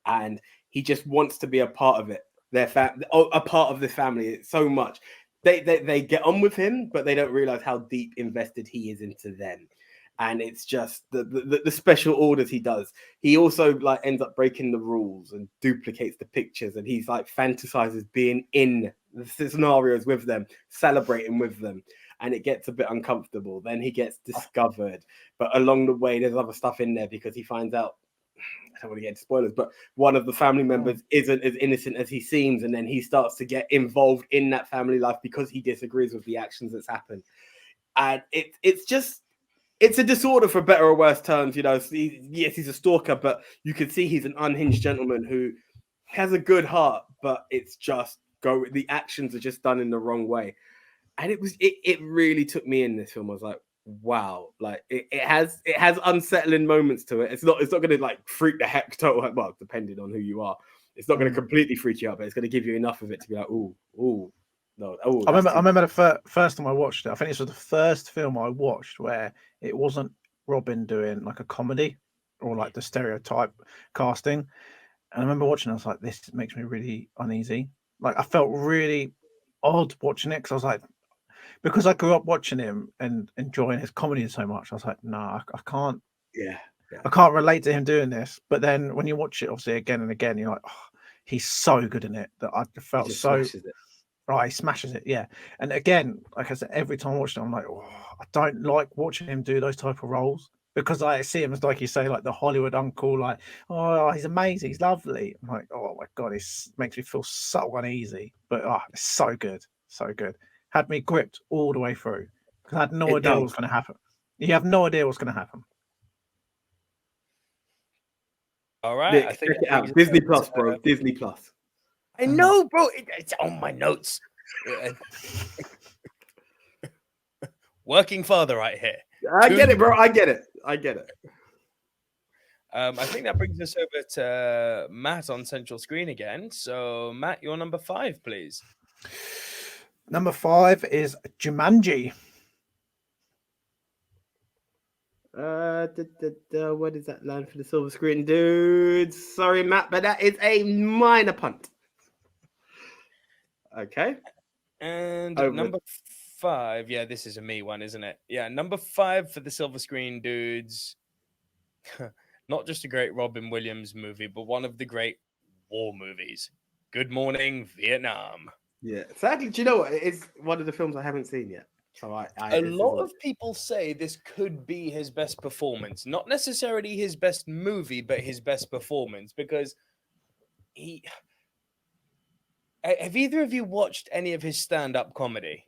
And he just wants to be a part of it. A part of this family. It's so much. They get on with him, but they don't realize how deep invested he is into them. And it's just the special orders he does. He also like ends up breaking the rules and duplicates the pictures. And he's like fantasizes being in the scenarios with them, celebrating with them. And it gets a bit uncomfortable. Then he gets discovered. But along the way, there's other stuff in there because he finds out, I don't want to get into spoilers, but one of the family members isn't as innocent as he seems. And then he starts to get involved in that family life because he disagrees with the actions that's happened. And it's a disorder for better or worse terms. You know, yes, he's a stalker, but you can see he's an unhinged gentleman who has a good heart, but it's just the actions are just done in the wrong way. And it really took me in. This film, I was like, wow, like it has unsettling moments to it. It's not going to like freak the heck total. Well, depending on who you are, it's not going to completely freak you out, but it's going to give you enough of it to be like, ooh, no. Oh, I remember the first time I watched it. I think this was the first film I watched where it wasn't Robin doing like a comedy or like the stereotype casting. And I remember watching it, I was like, this makes me really uneasy. Like I felt really odd watching it because I was like, because I grew up watching him and enjoying his comedy so much, I was like, nah, I can't. Yeah. I can't relate to him doing this. But then when you watch it, obviously again and again, you're like, oh, he's so good in it that I felt so. Right, he smashes it, yeah. And again, like I said, every time I watch it, I'm like, oh, I don't like watching him do those type of roles because I see him as, like you say, like the Hollywood uncle, like, oh, he's amazing, he's lovely. I'm like, oh my god, it makes me feel so uneasy. But it's so good, so good. Had me gripped all the way through because I had no idea what was going to happen. You have no idea what's going to happen. All right, I think check it out. Disney Plus, bro. Disney Plus. I know, bro. It's on my notes. Working father right here. I get it, bro. I get it. I think that brings us over to Matt on central screen again. So, Matt, your number 5, please. Number 5 is Jumanji. What is that line for the silver screen, dudes? Sorry, Matt, but that is a minor punt. Okay. And number 5, yeah, this is a me one, isn't it? Yeah, number 5 for the silver screen, dudes. Not just a great Robin Williams movie, but one of the great war movies. Good Morning, Vietnam. Yeah, sadly, do you know what? It's one of the films I haven't seen yet. So a lot of people say this could be his best performance. Not necessarily his best movie, but his best performance, because he... Have either of you watched any of his stand-up comedy?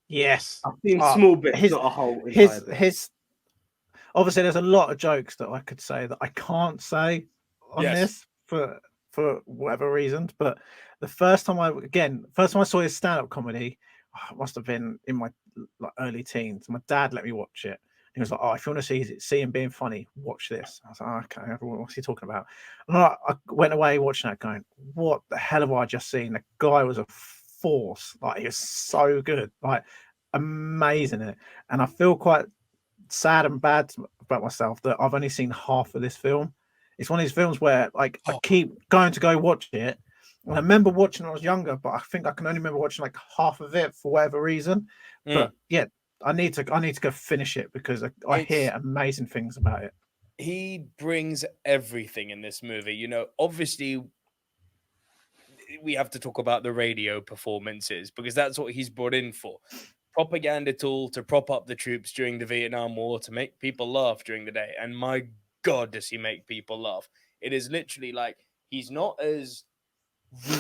Yes. I've seen small bits, not a whole entire bit. His obviously there's a lot of jokes that I could say that I can't say on this for whatever reasons, but the first time I saw his stand-up comedy, it must have been in my early teens. My dad let me watch it. He was like, "Oh, if you want to see him being funny, watch this." I was like, oh, "Okay, what's he talking about?" And I went away watching that, going, "What the hell have I just seen?" The guy was a force. Like, he was so good, like amazing in it. And I feel quite sad and bad about myself that I've only seen half of this film. It's one of these films where, like, I keep going to go watch it. And I remember watching when I was younger, but I think I can only remember watching like half of it for whatever reason. But yeah, I need to go finish it because I hear amazing things about it. He brings everything in this movie. You know, obviously, we have to talk about the radio performances because that's what he's brought in for. Propaganda tool to prop up the troops during the Vietnam War to make people laugh during the day. And my God, does he make people laugh. It is literally like he's not as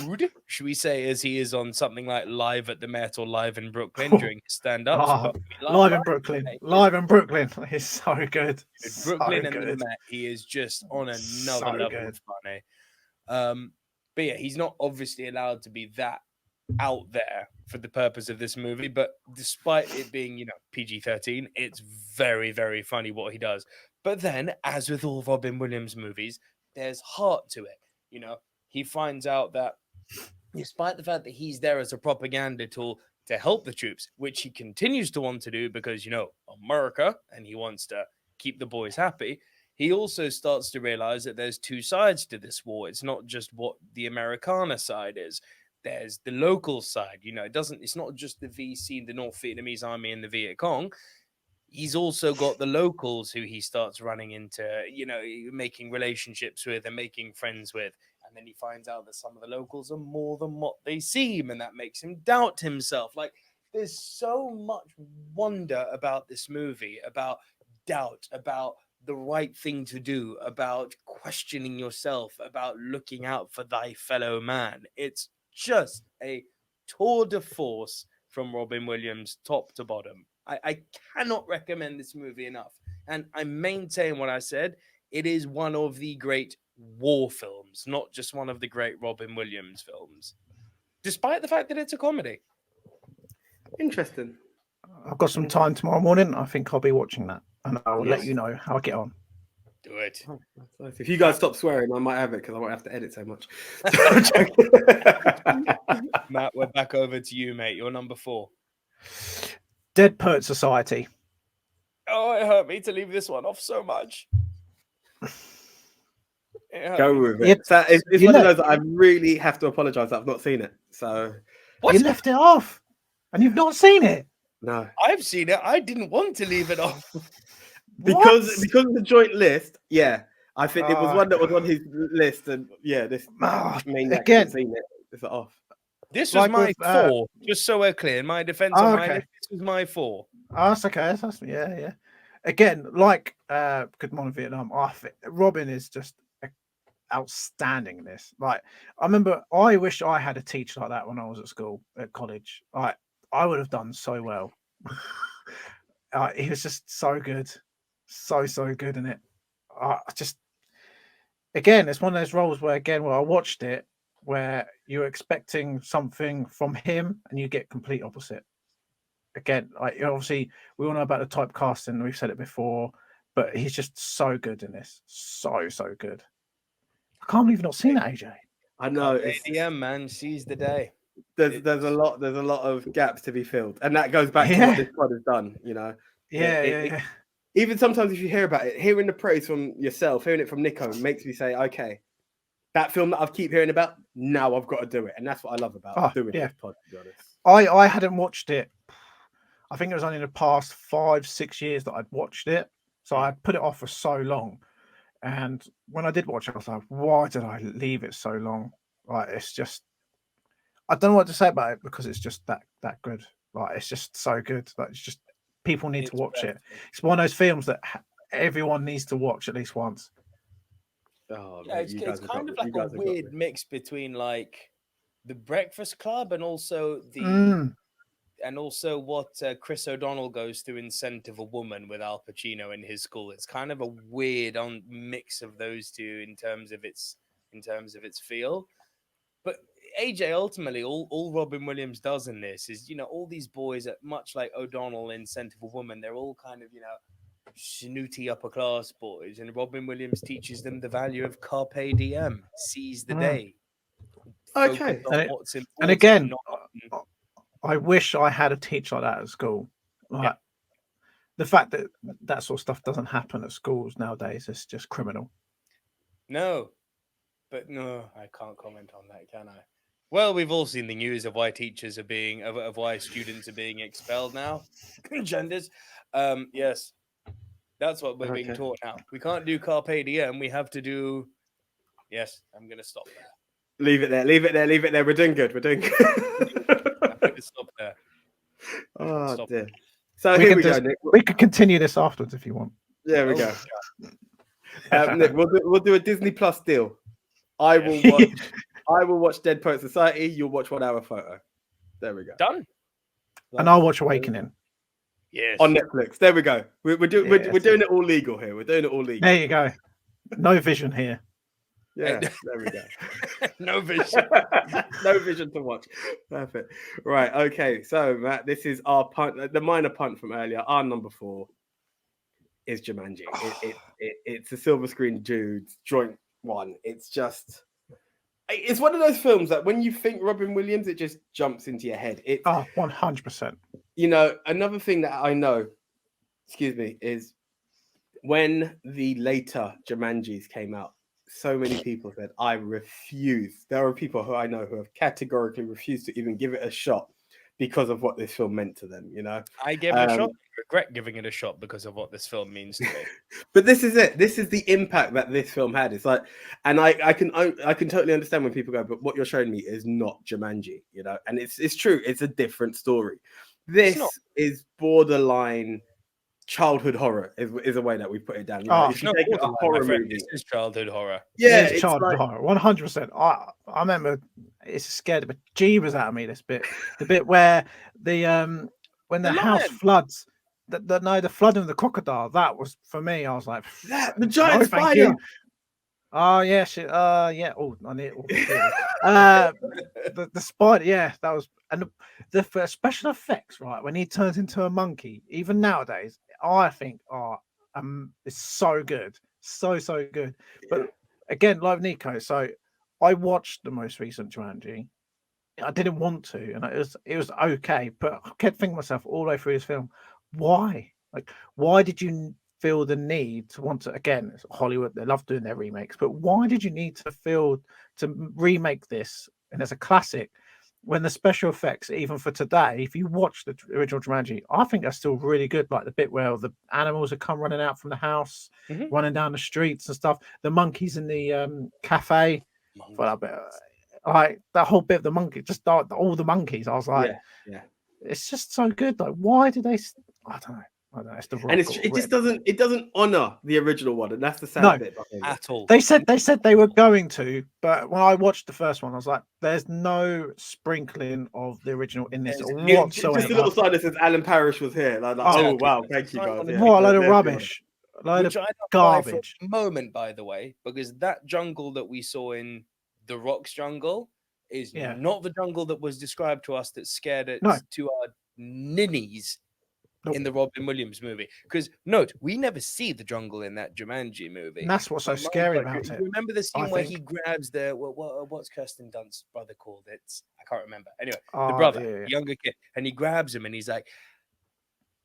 rude, should we say, as he is on something like Live at the Met or Live in Brooklyn during his stand-ups. Live in Brooklyn. Live in Brooklyn is so good. Brooklyn and the Met, he is just on another level of funny. But yeah, he's not obviously allowed to be that out there for the purpose of this movie, but despite it being, you know, PG-13, it's very, very funny what he does. But then, as with all Robin Williams movies, there's heart to it. You know, he finds out that despite the fact that he's there as a propaganda tool to help the troops, which he continues to want to do because, you know, America, and he wants to keep the boys happy, he also starts to realize that there's two sides to this war. It's not just what the Americana side is. There's the local side. You know, it's not just the VC, the North Vietnamese Army, and the Viet Cong. He's also got the locals who he starts running into, you know, making relationships with and making friends with. And then he finds out that some of the locals are more than what they seem, and that makes him doubt himself. Like, there's so much wonder about this movie, about doubt, about the right thing to do, about questioning yourself, about looking out for thy fellow man. It's just a tour de force from Robin Williams, top to bottom. I cannot recommend this movie enough. And I maintain what I said. It is one of the great war films, not just one of the great Robin Williams films, despite the fact that it's a comedy. Interesting. I've got some time tomorrow morning. I think I'll be watching that, and I will let you know how I get on. Do it. Oh, nice. If you guys stop swearing, I might have it because I won't have to edit so much. Matt, we're back over to you, mate. You're number 4. Dead Poet Society. Oh, it hurt me to leave this one off so much. Go with it. So it's one of those that I really have to apologise that I've not seen it. So you left it off, and you've not seen it. No, I've seen it. I didn't want to leave it off because of the joint list. Yeah, I think it was one that was on his list, and yeah, this main again seen it. It's off. This was my 4. Just so we're clear, in my defence, this was my 4. Oh, that's okay. That's yeah. Again, like Good Morning Vietnam, Robin is just outstanding in this. Like, I remember, I wish I had a teacher like that when I was at college. I would have done so well. He was just so good, so good in it. Again, it's one of those roles where I watched it where you're expecting something from him and you get complete opposite. Again, like, obviously we all know about the typecasting, we've said it before, but he's just so good in this. So good. I can't believe you've not seen that, AJ. I know. ADM, man, seize the day. There's a lot of gaps to be filled, and that goes back to what this pod has done. You know. Yeah. Even sometimes if you hear about it, hearing the praise from yourself, hearing it from Nico, makes me say, okay, that film that I keep hearing about, now I've got to do it, and that's what I love about doing this pod. To be honest, I hadn't watched it. I think it was only in the past 5-6 years that I'd watched it, so I put it off for so long. And when I did watch it, I was like, why did I leave it so long? Like, it's just, I don't know what to say about it because it's just that good. Like, it's just so good. Like, it's just, people need to watch it. It's one of those films that everyone needs to watch at least once. Oh, yeah, it's kind of like a weird mix between like The Breakfast Club and also and also what Chris O'Donnell goes through in Scent of a Woman with Al Pacino in his school. It's kind of a weird mix of those two in terms of its feel. But AJ, ultimately, all Robin Williams does in this is, all these boys, much like O'Donnell in Scent of a Woman, they're all kind of, snooty upper class boys, and Robin Williams teaches them the value of carpe diem, seize the day. Okay, and again. I wish I had a teacher like that at school. Like, the fact that that sort of stuff doesn't happen at schools nowadays is just criminal. No, I can't comment on that, can I? Well, we've all seen the news of why teachers are of why students are being expelled now. Genders. Yes, that's what we're being taught now. We can't do carpe diem. We have to do. Yes, I'm going to stop there. Leave it there. We're doing good. Stop there. Oh dear. So here we go, Nick. We could continue this afterwards if you want. There we go. Nick, we'll do a Disney Plus deal. I will watch Dead Poet Society. You'll watch 1 Hour Photo. There we go. Done. And I'll watch Awakening. Yes. On Netflix. There we go. We're doing it all legal here. We're doing it all legal. There you go. No vision here. Yeah, there we go. No vision. No vision to watch. Perfect. Right. Okay. So, Matt, this is our punt. The minor punt from earlier. Our number 4 is Jumanji. It's a silver screen dudes joint one. It's one of those films that when you think Robin Williams, it just jumps into your head. 100%. Another thing that I know, is when the later Jumanjis came out, so many people said, I refuse. There are people who I know who have categorically refused to even give it a shot because of what this film meant to them, I gave it a shot. I regret giving it a shot because of what this film means to me. But this is it. This is the impact that this film had. It's like, and I can totally understand when people go, but what you're showing me is not Jumanji, and it's true. It's a different story. This is borderline childhood horror is a way that we put it down. If you take a horror movie, this is childhood horror. Yeah, it's childhood horror. 100%. I remember it's scared the bejeebers out of me. This bit, the bit where when the house floods, the flooding of the crocodile. That was for me. I was like, the giant spider. Oh yeah, shit. Yeah. Oh, I need. The spider. Yeah, that was. And the special effects, right? When he turns into a monkey, even nowadays, I think, it's so good, so good. But again, like Nico, so I watched the most recent Jumanji. I didn't want to, and it was okay, but I kept thinking to myself all the way through this film, why? Like, why did you feel the need to want to? Again, it's Hollywood, they love doing their remakes, but why did you need to feel to remake this? And as a classic, when the special effects, even for today, if you watch the original Jumanji, I think they're still really good. Like the bit where the animals have come running out from the house, running down the streets and stuff. The monkeys in the cafe. For that bit, like that whole bit of the monkey, just all the monkeys. I was like, yeah. It's just so good. Like, why did they? I don't know. It's the and it just doesn't honor the original one, and that's the sad bit at all. They said they were going to, but when I watched the first one, I was like, "There's no sprinkling of the original in this whatsoever." Just a little sign that says Alan Parrish was here. Like, oh wow, thank you guys. Yeah, what a load of rubbish. Load of garbage. For a moment, by the way, because that jungle that we saw in The Rock's jungle is not the jungle that was described to us that scared us to our ninnies in the Robin Williams movie. Because note, we never see the jungle in that Jumanji movie. And that's what's so scary about it. Remember the scene where he grabs the what's Kirsten Dunst's brother called? I can't remember. Anyway, the brother, the younger kid, and he grabs him and he's like,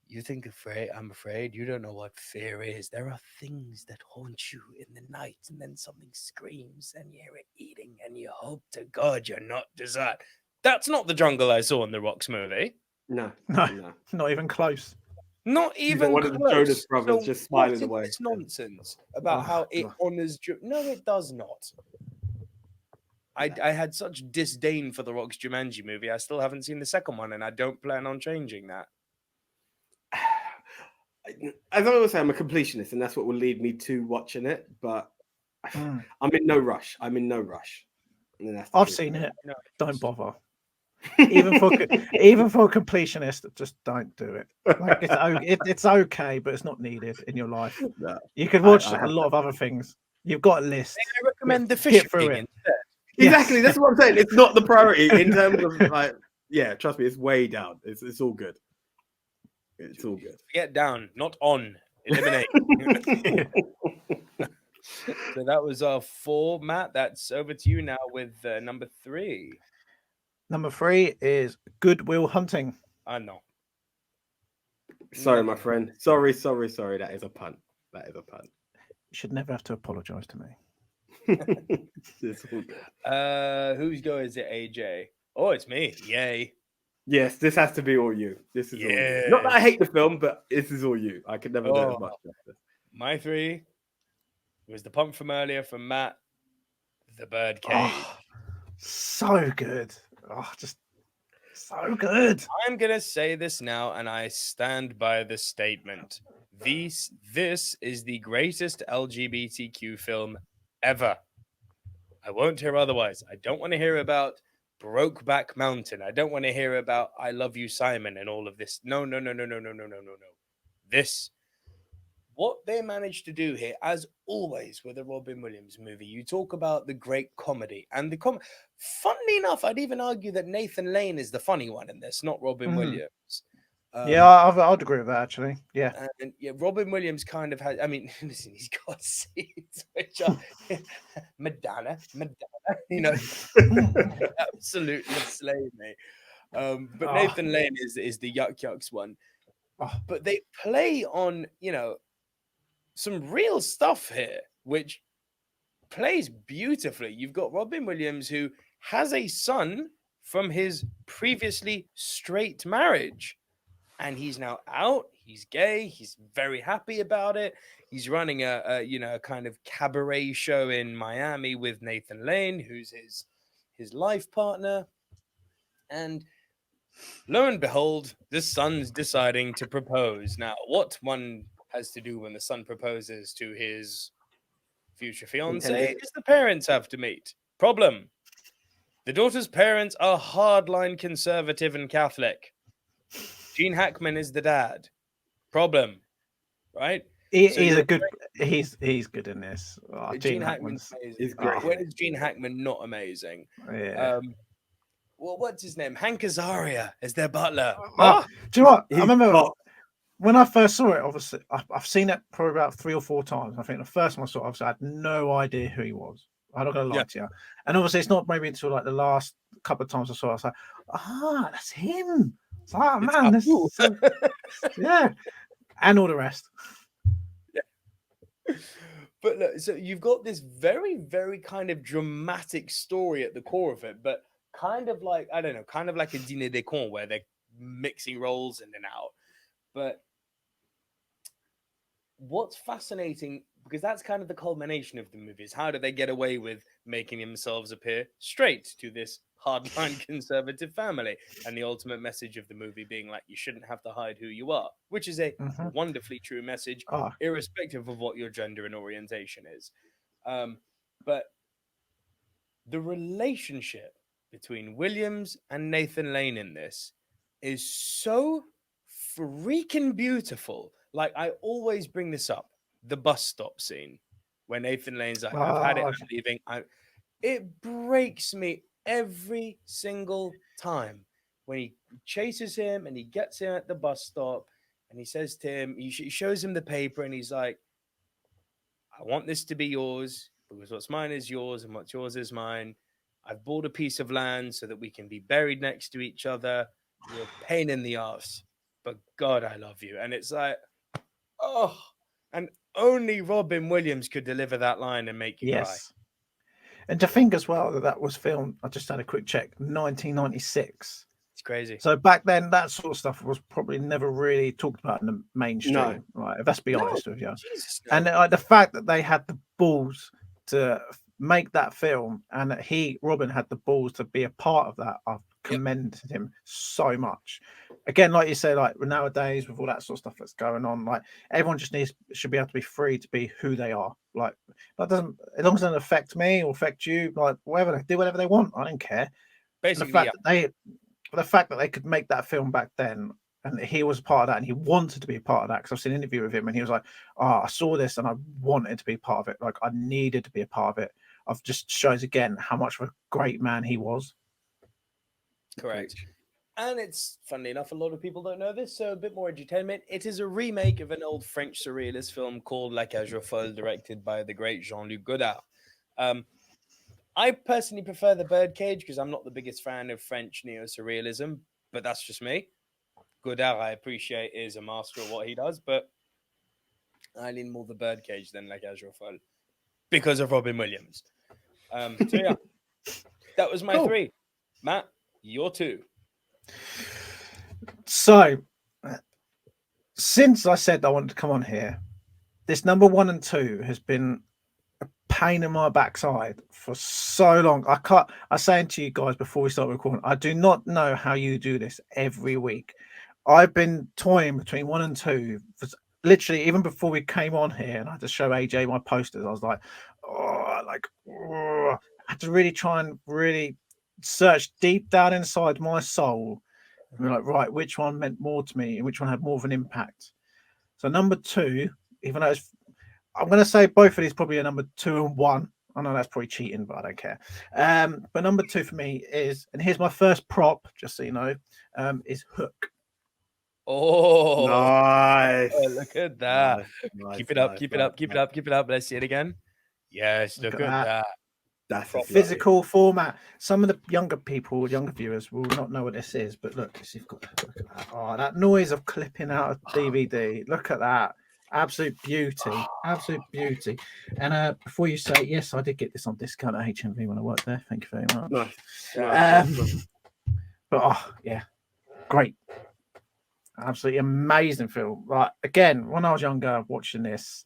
"You think I'm afraid? You don't know what fear is. There are things that haunt you in the night, and then something screams, and you hear it eating, and you hope to God you're not dessert." That's not the jungle I saw in the Rock's movie. No, not even close. Not even one close. of the Jonas brothers just smiling away. It's nonsense about how it honors. No, it does not. I had such disdain for the Rock's Jumanji movie. I still haven't seen the second one, and I don't plan on changing that. As I always say, I'm a completionist, and that's what will lead me to watching it. But I'm in no rush. I've seen it. No, don't bother. Even for a completionist, just don't do it. Like it's okay, but it's not needed in your life. No, you could watch a lot of other things. You've got a list. I recommend the fish thing instead. Exactly, that's what I'm saying. It's not the priority in terms of like, trust me, it's way down. It's all good. It's all good. Get down, not on. Eliminate. So that was our 4, Matt. That's over to you now with number 3. Number 3 is Good Will Hunting. I know. Sorry, my friend. Sorry. That is a punt. You should never have to apologize to me. It's all good. Whose go is it, AJ? Oh, it's me. Yay. Yes, this has to be all you. This is all you. Not that I hate the film, but this is all you. I could never do it as much justice. My 3 was the pump from earlier from Matt. The Birdcage. So good. Just so good. I'm gonna say this now, and I stand by the statement. This is the greatest LGBTQ film ever. I won't hear otherwise. I don't want to hear about Brokeback Mountain. I don't want to hear about I Love You, Simon, and all of this. No. What they managed to do here, as always with a Robin Williams movie, you talk about the great comedy. And funnily enough, I'd even argue that Nathan Lane is the funny one in this, not Robin Williams. I'd agree with that, actually. Yeah. And Robin Williams kind of had, listen, he's got scenes which are Madonna, absolutely slay me. But Nathan Lane is the Yuck Yucks one. But they play on, some real stuff here, which plays beautifully. You've got Robin Williams, who has a son from his previously straight marriage, and he's now out. He's gay. He's very happy about it. He's running a kind of cabaret show in Miami with Nathan Lane, who's his life partner. And lo and behold, the son's deciding to propose. Now, what one has to do when the son proposes to his future fiancée is the parents have to meet. Problem: the daughter's parents are hardline conservative and Catholic. Gene Hackman is the dad. Problem, right? He's a good. He's good in this. Oh, Gene Hackman's amazing. He's great. When is Gene Hackman not amazing? Yeah. Well, what's his name? Hank Azaria is their butler. Do you know what? I remember hot. when I first saw it. Obviously, I've seen it probably about 3 or 4 times. I think the first time I saw it, obviously, I had no idea who he was. I'm not gonna lie to you. And obviously, it's not maybe until like the last couple of times I saw it, I was like, that's him. It's like, oh, man, this is so... yeah, and all the rest. Yeah. But look, so you've got this very, very kind of dramatic story at the core of it, but kind of like, I don't know, kind of like a dîner de con where they're mixing roles in and out. But what's fascinating, because that's kind of the culmination of the movie, is how do they get away with making themselves appear straight to this hardline conservative family? And the ultimate message of the movie being like, you shouldn't have to hide who you are, which is a wonderfully true message, irrespective of what your gender and orientation is. But the relationship between Williams and Nathan Lane in this is so freaking beautiful. Like, I always bring this up, the bus stop scene where Nathan Lane's like, I've had it, I'm leaving. It breaks me every single time when he chases him and he gets him at the bus stop and he says to him, he shows him the paper and he's like, I want this to be yours because what's mine is yours and what's yours is mine. I've bought a piece of land so that we can be buried next to each other. You're a pain in the ass, but God, I love you. And it's like, oh, and only Robin Williams could deliver that line and make you cry. And to think as well that was filmed, I just had a quick check, 1996. It's crazy. So back then, that sort of stuff was probably never really talked about in the mainstream, right? Let's be honest with you. Jesus, and the fact that they had the balls to make that film and that Robin had the balls to be a part of that, I've commended him so much. Again, like you say, like nowadays with all that sort of stuff that's going on, like everyone just should be able to be free to be who they are. Like that doesn't, as long as it doesn't affect me or affect you, like whatever, they do whatever they want. I don't care. Basically, the fact that they could make that film back then and he was part of that and he wanted to be a part of that, because I've seen an interview with him and he was like, I saw this and I wanted to be part of it. Like I needed to be a part of it. I've just shows again how much of a great man he was. Correct. And it's, funnily enough, a lot of people don't know this, so a bit more entertainment. It is a remake of an old French surrealist film called La Cage aux Folles, directed by the great Jean-Luc Godard. I personally prefer the Birdcage because I'm not the biggest fan of French neo-surrealism, but that's just me. Godard, I appreciate, is a master of what he does, but I lean more the Birdcage than La Cage aux Folles because of Robin Williams. So yeah, that was my 3. Matt, your 2. So, since I said I wanted to come on here, this number 1 and 2 has been a pain in my backside for so long. I was saying to you guys before we start recording, I do not know how you do this every week. I've been toying between 1 and 2 for literally even before we came on here, and I had to show AJ my posters. I was like, I had to really try and really search deep down inside my soul. And we're like, right, which one meant more to me and which one had more of an impact? So number 2, even though I'm going to say both of these probably are number 2 and 1. I know that's probably cheating, but I don't care. But number 2 for me is, and here's my first prop, just so you know, is Hook. Oh, nice. Oh, look at that. Keep it up. Let's see it again. Yes, look at that. That's a physical format. Some of the younger viewers will not know what this is, but look, you've got that noise of clipping out a DVD. Look at that. Absolute beauty. And before you say, yes, I did get this on discount at HMV when I worked there. Thank you very much. Nice. But great. Absolutely amazing film. Like again, when I was younger watching this,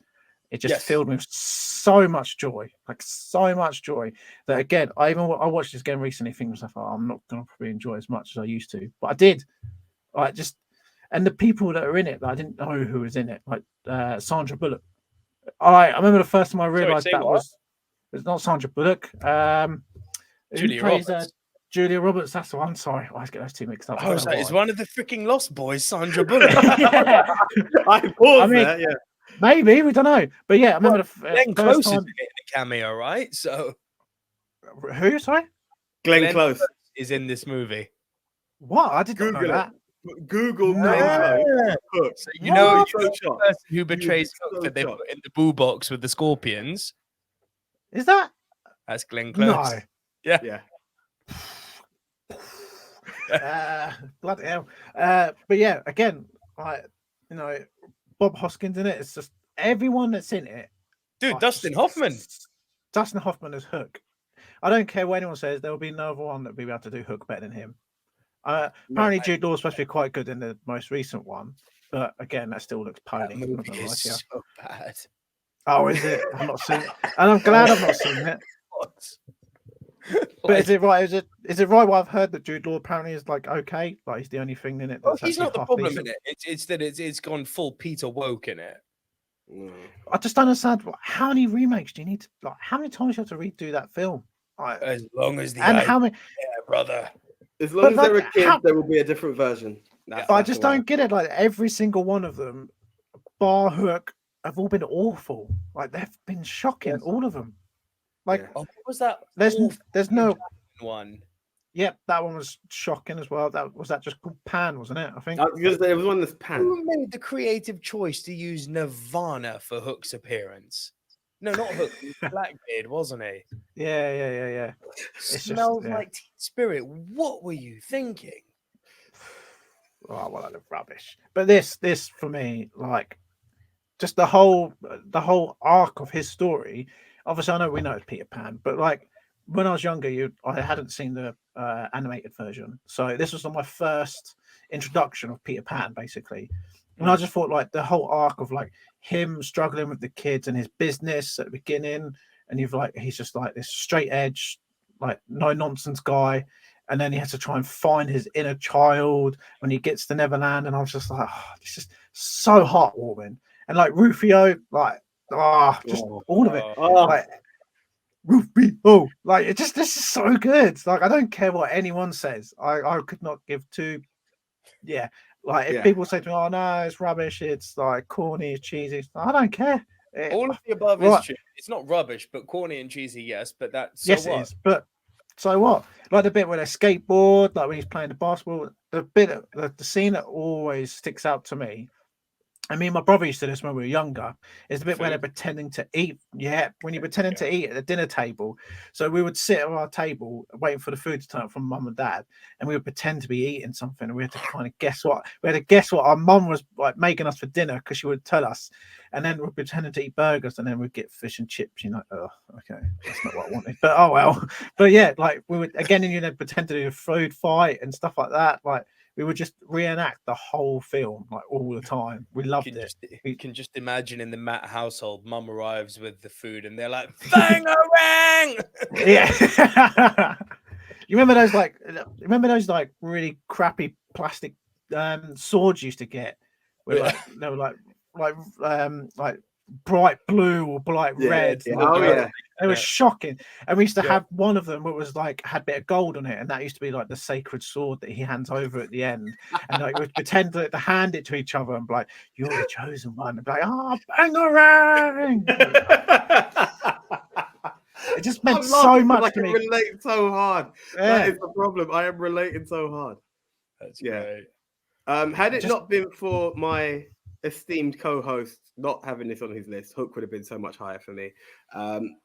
it just filled me with so much joy, that again, I watched this again recently, thinking to myself, I'm not going to probably enjoy as much as I used to, but I did. And the people that are in it, I didn't know who was in it, like Sandra Bullock. I remember the first time I realised it's not Sandra Bullock. Julia Roberts, that's the one. Sorry, I always get those two mixed up. Is one of the freaking Lost Boys, Sandra Bullock? I paused there, yeah. Maybe, we don't know. But yeah, I remember the Glenn first Close is time. in a cameo, right? So Who? Sorry, Glenn Close is in this movie. what? I did not know Google that. it. Google No. Glenn Close. Hook. So you know What? So the shocked. person who You'd be betrays so Hook that they shocked. put in the boo box with the scorpions. Is that? That's Glenn Close. No. Yeah. Bloody hell. But yeah, again, Bob Hoskins in it. It's just everyone that's in it. Dude, Dustin Hoffman. Dustin Hoffman is Hook. I don't care what anyone says. There will be no other one that will be able to do Hook better than him. Apparently, Jude Law is supposed to be quite good in the most recent one, but again, that still looks pony. That movie is so bad. Oh, is it? I've not seen it, and I'm glad I've not seen it. But is it right? Is it right? What I've heard that Jude Law apparently is like okay, like he's the only thing in it. Well, he's not the problem in it. It's that it's gone full Peter Woke in it. I just don't understand. How many remakes do you need to? Like, how many times do you have to redo that film? As long as the how many? Yeah, brother. As long as there are kids, there will be a different version. I just don't get it. Like every single one of them, bar Hook, have all been awful. Like they've been shocking, all of them. Like, what was that? There's no one. Yep, that one was shocking as well. That just called Pan, wasn't it? I think because there was one that's Pan. Who made the creative choice to use Nirvana for Hook's appearance? No, not Hook. Blackbeard, wasn't he? Yeah. Smells like Teen Spirit. What were you thinking? Oh well, I love rubbish. But this for me, like, just the whole arc of his story. Obviously, I know we know it's Peter Pan, but like when I was younger, I hadn't seen the animated version, so this was my first introduction of Peter Pan, basically. And I just thought like the whole arc of like him struggling with the kids and his business at the beginning, and he's just like this straight edge, like no nonsense guy, and then he has to try and find his inner child when he gets to Neverland, and I was just like, this is so heartwarming, and like Rufio, like. All of it. Like Rufio, like this is so good. Like I don't care what anyone says. I could not give two. Yeah, like if people say to me, "Oh no, it's rubbish. It's like corny, it's cheesy." I don't care. All of the above is true. It's not rubbish, but corny and cheesy, yes. But that's yes, it is. But so what? Like the bit where they skateboard, like when he's playing the basketball. The scene that always sticks out to me. I mean, my brother used to do this when we were younger. Is the bit where they're pretending to eat. Yeah, when you're pretending to eat at the dinner table. So we would sit at our table waiting for the food to turn up from mum and dad, and we would pretend to be eating something. And we had to kind of guess what. We had to guess what our mum was like making us for dinner because she would tell us. And then we're pretending to eat burgers, and then we'd get fish and chips. You're like, oh, okay, that's not what I wanted. But oh well. But yeah, like we would again, and pretend to do a food fight and stuff like that. Like. We would just reenact the whole film like all the time. We loved it. We can just imagine in the Matt household, mum arrives with the food and they're like, "Bangarang!" Yeah. You remember those like really crappy plastic swords you used to get? Where they were like bright blue or bright red. They were shocking. And we used to have one of them that was like had a bit of gold on it, and that used to be like the sacred sword that he hands over at the end. And like we'd pretend to hand it to each other and be like, "You're the chosen one." And be like, "Oh, bangarang!" It just meant so much to me. I can relate so hard. That is the problem. I am relating so hard. That's great. Had it not been for my esteemed co-host not having this on his list, Hook would have been so much higher for me.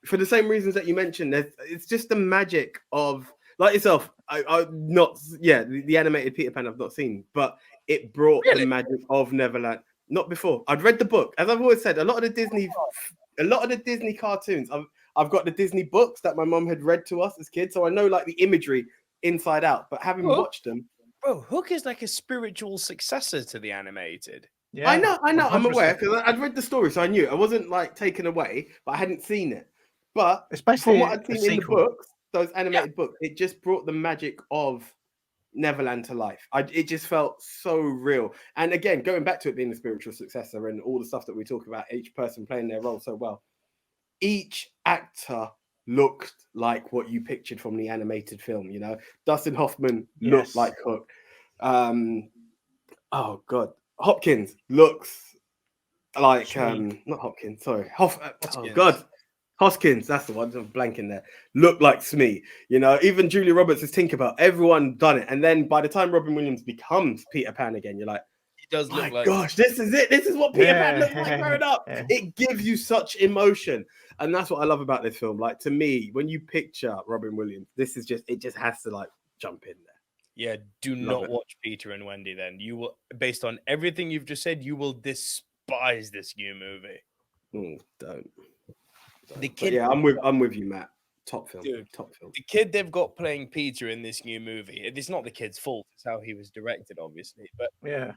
For the same reasons that you mentioned, it's just the magic of, like yourself, the animated Peter Pan I've not seen, but it brought the magic of Neverland. Not before. I'd read the book. As I've always said, a lot of the Disney cartoons, I've got the Disney books that my mom had read to us as kids, so I know like the imagery inside out, but having watched them. Bro, Hook is like a spiritual successor to the animated. Yeah, I know. 100%. I'm aware because I'd read the story, so I knew. I wasn't like taken away, but I hadn't seen it. But from what I'd seen in the books, those animated books, it just brought the magic of Neverland to life. It just felt so real. And again, going back to it being the spiritual successor and all the stuff that we talk about, each person playing their role so well. Each actor looked like what you pictured from the animated film. You know, Dustin Hoffman looked like Hook. Oh God. Hopkins looks like not Hopkins, sorry, oh God, Hoskins, that's the one. I'm blanking there. Look like Smee, you know. Even Julia Roberts is Tinkerbell. Everyone done it, and then by the time Robin Williams becomes Peter Pan again, you're like, he does look like. Gosh, this is it. This is what Peter Pan looks like growing up. It gives you such emotion, and that's what I love about this film. Like, to me, when you picture Robin Williams, this is just it. Just has to like jump in there. Yeah, do not watch Peter and Wendy. Then you will, based on everything you've just said, you will despise this new movie. Don't. The kid. Yeah, I'm with you, Matt. Top film. Dude, top film. The kid they've got playing Peter in this new movie. It's not the kid's fault. It's how he was directed, obviously. But yeah,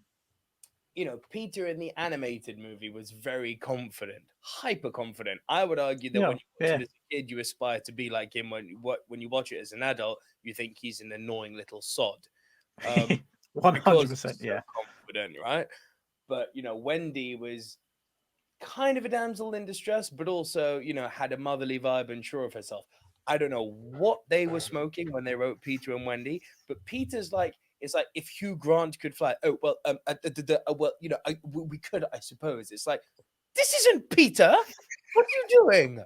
you know, Peter in the animated movie was very confident, hyper confident. I would argue that when you watch it as a kid, you aspire to be like him. When you watch it as an adult, you think he's an annoying little sod. 100%, yeah, confident, right? But you know, Wendy was kind of a damsel in distress, but also, you know, had a motherly vibe and sure of herself. I don't know what they were smoking when they wrote Peter and Wendy, but Peter's like, it's like if Hugh Grant could fly. Oh well, well, you know, we could, I suppose. It's like, this isn't Peter. What are you doing?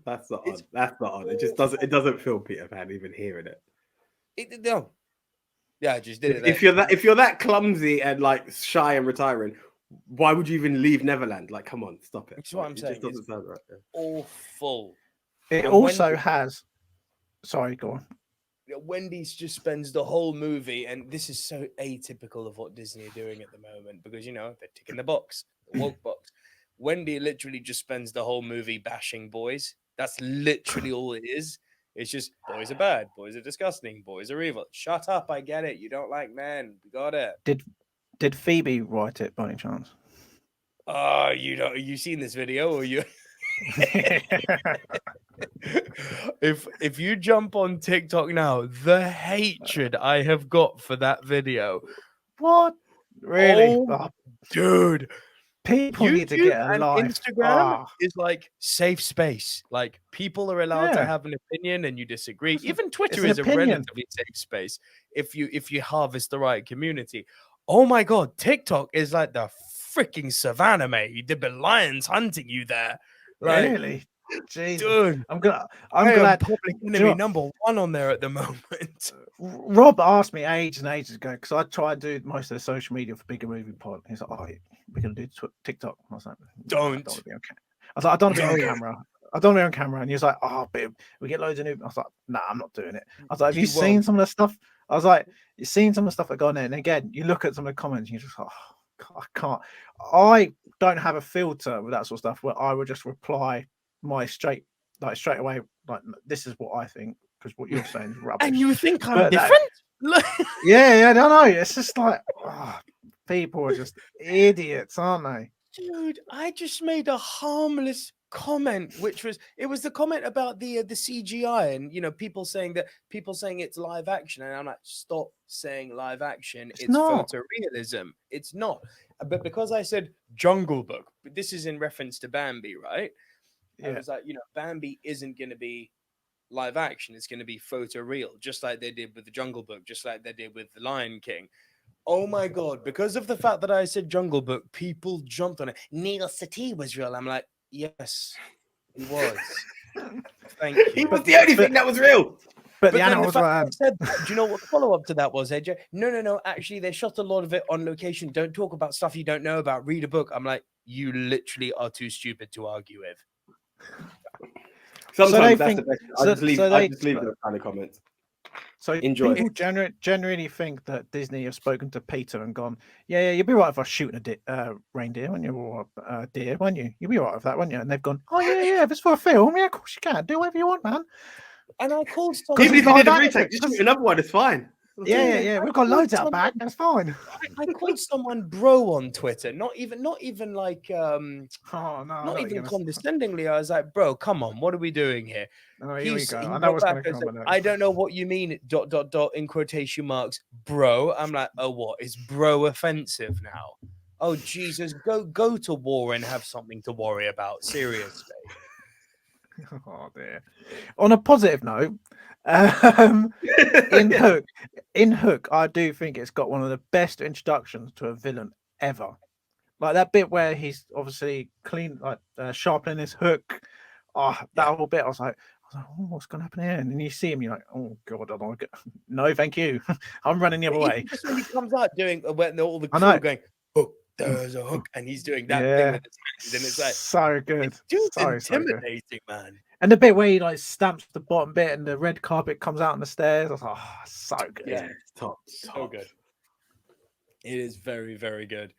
That's not on. That's not on. It just doesn't. It doesn't feel Peter Pan even hearing it. No. Yeah, I just did it. If you're that clumsy and like shy and retiring, why would you even leave Neverland? Like, come on, stop it. That's what I'm saying. It just doesn't sound right. Awful. It also has. Sorry, go on. Wendy's just spends the whole movie, and this is so atypical of what Disney are doing at the moment because, you know, they're ticking the box, the woke box. Wendy literally just spends the whole movie bashing boys. That's literally all it is. It's just boys are bad, boys are disgusting, boys are evil. Shut up, I get it. You don't like men. We got it. Did Phoebe write it by any chance? Oh, you seen this video or you? if you jump on TikTok now, the hatred I have got for that video. What? Really? Oh, dude. People need to get a life. Instagram is like safe space. Like people are allowed to have an opinion and you disagree. Even Twitter is a relatively safe space if you harvest the right community. Oh my God, TikTok is like the freaking savannah, mate. There've been lions hunting you there. Like, really? Jesus. Dude, I'm glad public enemy number one on there at the moment. Rob asked me ages and ages ago because I tried to do most of the social media for Bigger Movie Pod. He's like, "Oh, we're gonna do TikTok." I was like, "Don't." I was like, "I don't want to be on camera. I don't want to be on camera." And he was like, "Oh, but we get loads of new." I was like, "Nah, I'm not doing it." I was like, "Have you seen some of the stuff?" I was like, "You've seen some of the stuff that got in there." And again, you look at some of the comments, and you're just like, "Oh, I can't." I don't have a filter with that sort of stuff where I would just reply straight away, like, this is what I think, because what you're saying is rubbish. And you think I'm different? Yeah, I don't know. It's just like, people are just idiots, aren't they? Dude, I just made a harmless comment, which was the comment about the CGI and, you know, people saying it's live action, and I'm like, stop saying live action. It's photorealism. It's not. But because I said Jungle Book, but this is in reference to Bambi, right? Yeah. I was like, you know, Bambi isn't going to be live action. It's going to be photoreal, just like they did with the Jungle Book, just like they did with the Lion King. Oh my God, because of the fact that I said Jungle Book, people jumped on it. Neil Settee was real. I'm like, yes, he was. Thank you. He was the only thing that was real. But the animals were... Do you know what the follow-up to that was, AJ? No. Actually, they shot a lot of it on location. Don't talk about stuff you don't know about. Read a book. I'm like, you literally are too stupid to argue with. Sometimes that's the best. I just leave those kind of comments. So enjoy. People generally think that Disney have spoken to Peter and gone, yeah, you'd be right if I was shooting a reindeer, wouldn't you, or a deer, wouldn't you? You'd be right with that, wouldn't you? And they've gone, oh yeah, if it's for a film, yeah, of course you can. Do whatever you want, man. And I called someone. Even if you did a retake, just shoot another one. It's fine. Yeah. We've got loads out back. That's fine. I called someone bro on Twitter. Not even like not even condescendingly. I was like, bro, come on, what are we doing here? Oh, here we go. I know what's going to come. I don't know what you mean. ... in quotation marks, bro. I'm like, oh, what is bro offensive now? Oh Jesus, go to war and have something to worry about. Seriously. Oh dear. On a positive note, in Hook, I do think it's got one of the best introductions to a villain ever. Like that bit where he's obviously sharpening his hook. Oh, that whole bit, I was like, oh, what's going to happen here? And then you see him, you're like, oh god, I don't no, thank you. I'm running the other way. Just when he comes out doing when all the I know. crew going, hook, there's a hook, and he's doing that thing with his hands, and it's like so good, dude's so intimidating, good. man. And the bit where he like stamps the bottom bit and the red carpet comes out on the stairs, I was like, oh, so good. Yeah, top. So good. It is very, very good.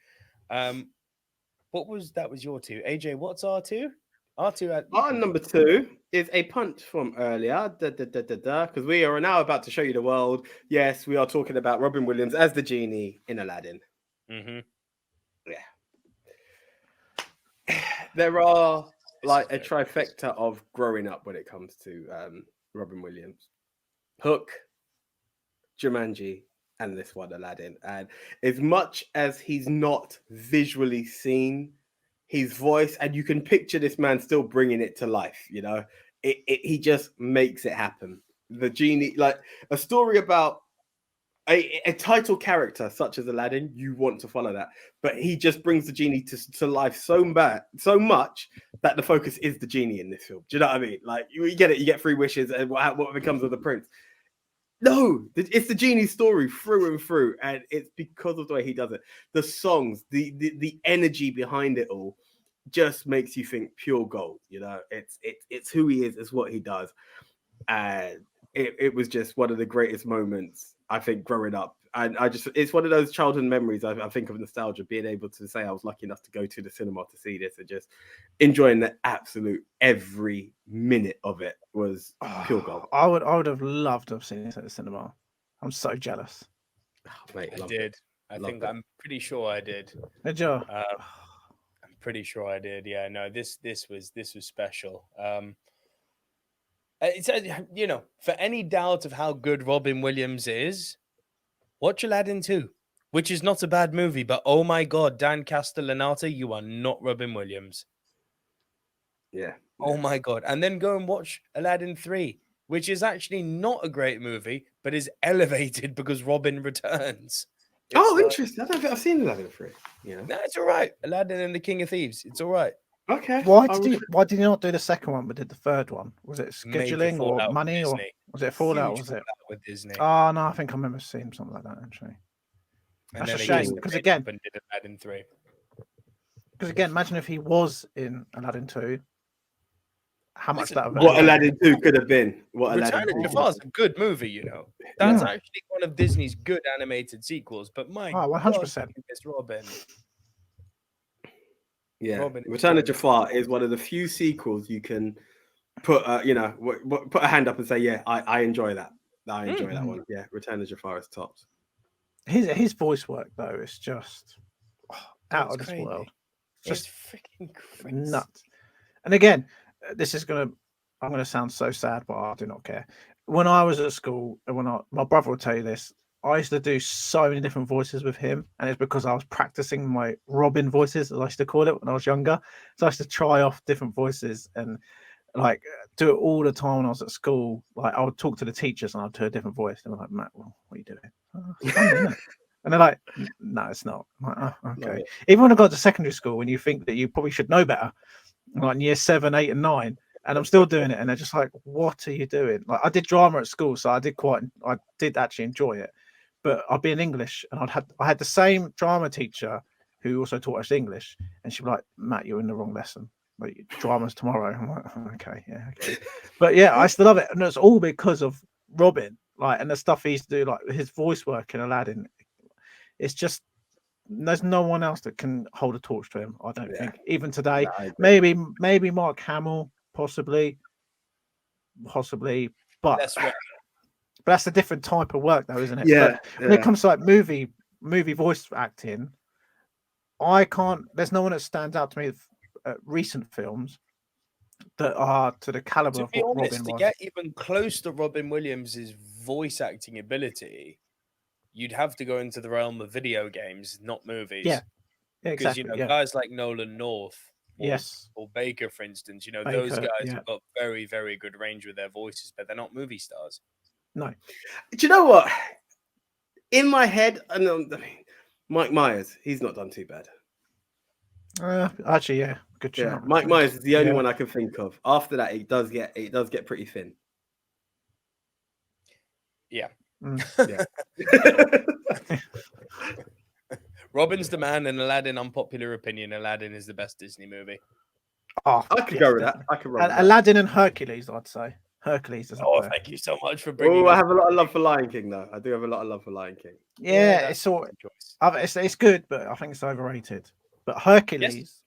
What was your two? AJ, what's R2? Our number 2 is a punch from earlier, because we are now about to show you the world. Yes, we are talking about Robin Williams as the genie in Aladdin. Mm-hmm. Yeah. There are like a trifecta of growing up when it comes to Robin Williams. Hook, Jumanji, and this one, Aladdin. And as much as he's not visually seen, his voice, and you can picture this man still bringing it to life, you know, he just makes it happen. The genie, like a story about a title character such as Aladdin, you want to follow that, but he just brings the genie to life so much that the focus is the genie in this film. Do you know what I mean? Like you get it, you get 3 wishes, and what becomes of the prince? No, it's the genie story through and through, and it's because of the way he does it. The songs, the energy behind it all, just makes you think pure gold. You know, it's who he is, it's what he does, and it was just one of the greatest moments I think growing up. And it's one of those childhood memories I think of nostalgia, being able to say I was lucky enough to go to the cinema to see this and just enjoying the absolute every minute of it was pure gold. I would have loved to have seen this at the cinema. I'm so jealous. Oh, mate, I did. I'm pretty sure I did. Did you? I'm pretty sure I did. Yeah, no, this was special. It's you know, for any doubt of how good Robin Williams is, watch Aladdin 2, which is not a bad movie, but oh my god, Dan Castellaneta, you are not Robin Williams. Yeah. Oh my god. And then go and watch Aladdin 3, which is actually not a great movie, but is elevated because Robin returns. Interesting. I don't think I've seen Aladdin 3. Yeah. No, it's all right. Aladdin and the King of Thieves. It's all right. Okay. Why did you not do the second one but did the third one? Was it scheduling or money, or was it fallout? Was it with Disney? Oh no, I think I remember seeing something like that actually. And that's a shame because again, did Aladdin 3. Because again, imagine if he was in Aladdin 2. How much that would what Aladdin 2 could have been. Return of Jafar is a good movie, you know. That's actually one of Disney's good animated sequels. But my 100%. It's Robin. Yeah, Return of Jafar is one of the few sequels you can put, put a hand up and say, yeah, I enjoy that. I enjoy that one. Yeah, Return of Jafar is tops. His voice work though is just out of this world. Just freaking crazy. Nuts. And again, I'm gonna sound so sad, but I do not care. When I was at school, my brother will tell you this, I used to do so many different voices with him, and it's because I was practicing my Robin voices, as I used to call it when I was younger. So I used to try off different voices and like do it all the time when I was at school. Like I would talk to the teachers and I'd do a different voice. They were like, Matt, well, what are you doing? It's funny, isn't it? And they're like, no, it's not. I'm like, oh, okay. No. Even when I got to secondary school, when you think that you probably should know better, like in year 7, 8, and 9, and I'm still doing it, and they're just like, what are you doing? Like I did drama at school, so I did actually enjoy it. But I'd be in English, and I had the same drama teacher who also taught us English, and she'd be like, Matt, you're in the wrong lesson. Like drama's tomorrow. I'm like, oh, okay, yeah, okay. But yeah, I still love it, and it's all because of Robin, like, and the stuff he used to do, like his voice work in Aladdin. It's just there's no one else that can hold a torch to him. I don't think, even today. Maybe Mark Hamill, possibly, but. That's right. But that's a different type of work, though, isn't it? Yeah. But when it comes to like movie voice acting, there's no one that stands out to me with recent films that are to the caliber of what Robin was. To get even close to Robin Williams' voice acting ability, you'd have to go into the realm of video games, not movies. Yeah, exactly. Because guys like Nolan North, or Baker, for instance, those guys have got very, very good range with their voices, but they're not movie stars. No. Do you know what? In my head, Mike Myers, he's not done too bad. Actually, yeah, good Yeah, shout. Mike Myers is the only one I can think of. After that, it does get pretty thin. Yeah. Yeah. Robin's the man, and Aladdin, unpopular opinion, Aladdin is the best Disney movie. Oh, I could go with that. I could run with that. Aladdin and Hercules, I'd say. Hercules is up there. Thank you so much for bringing. Oh, I have a lot of love for Lion King, though. I do have a lot of love for Lion King. Yeah, it's sort of, it's good, but I think it's overrated. But Hercules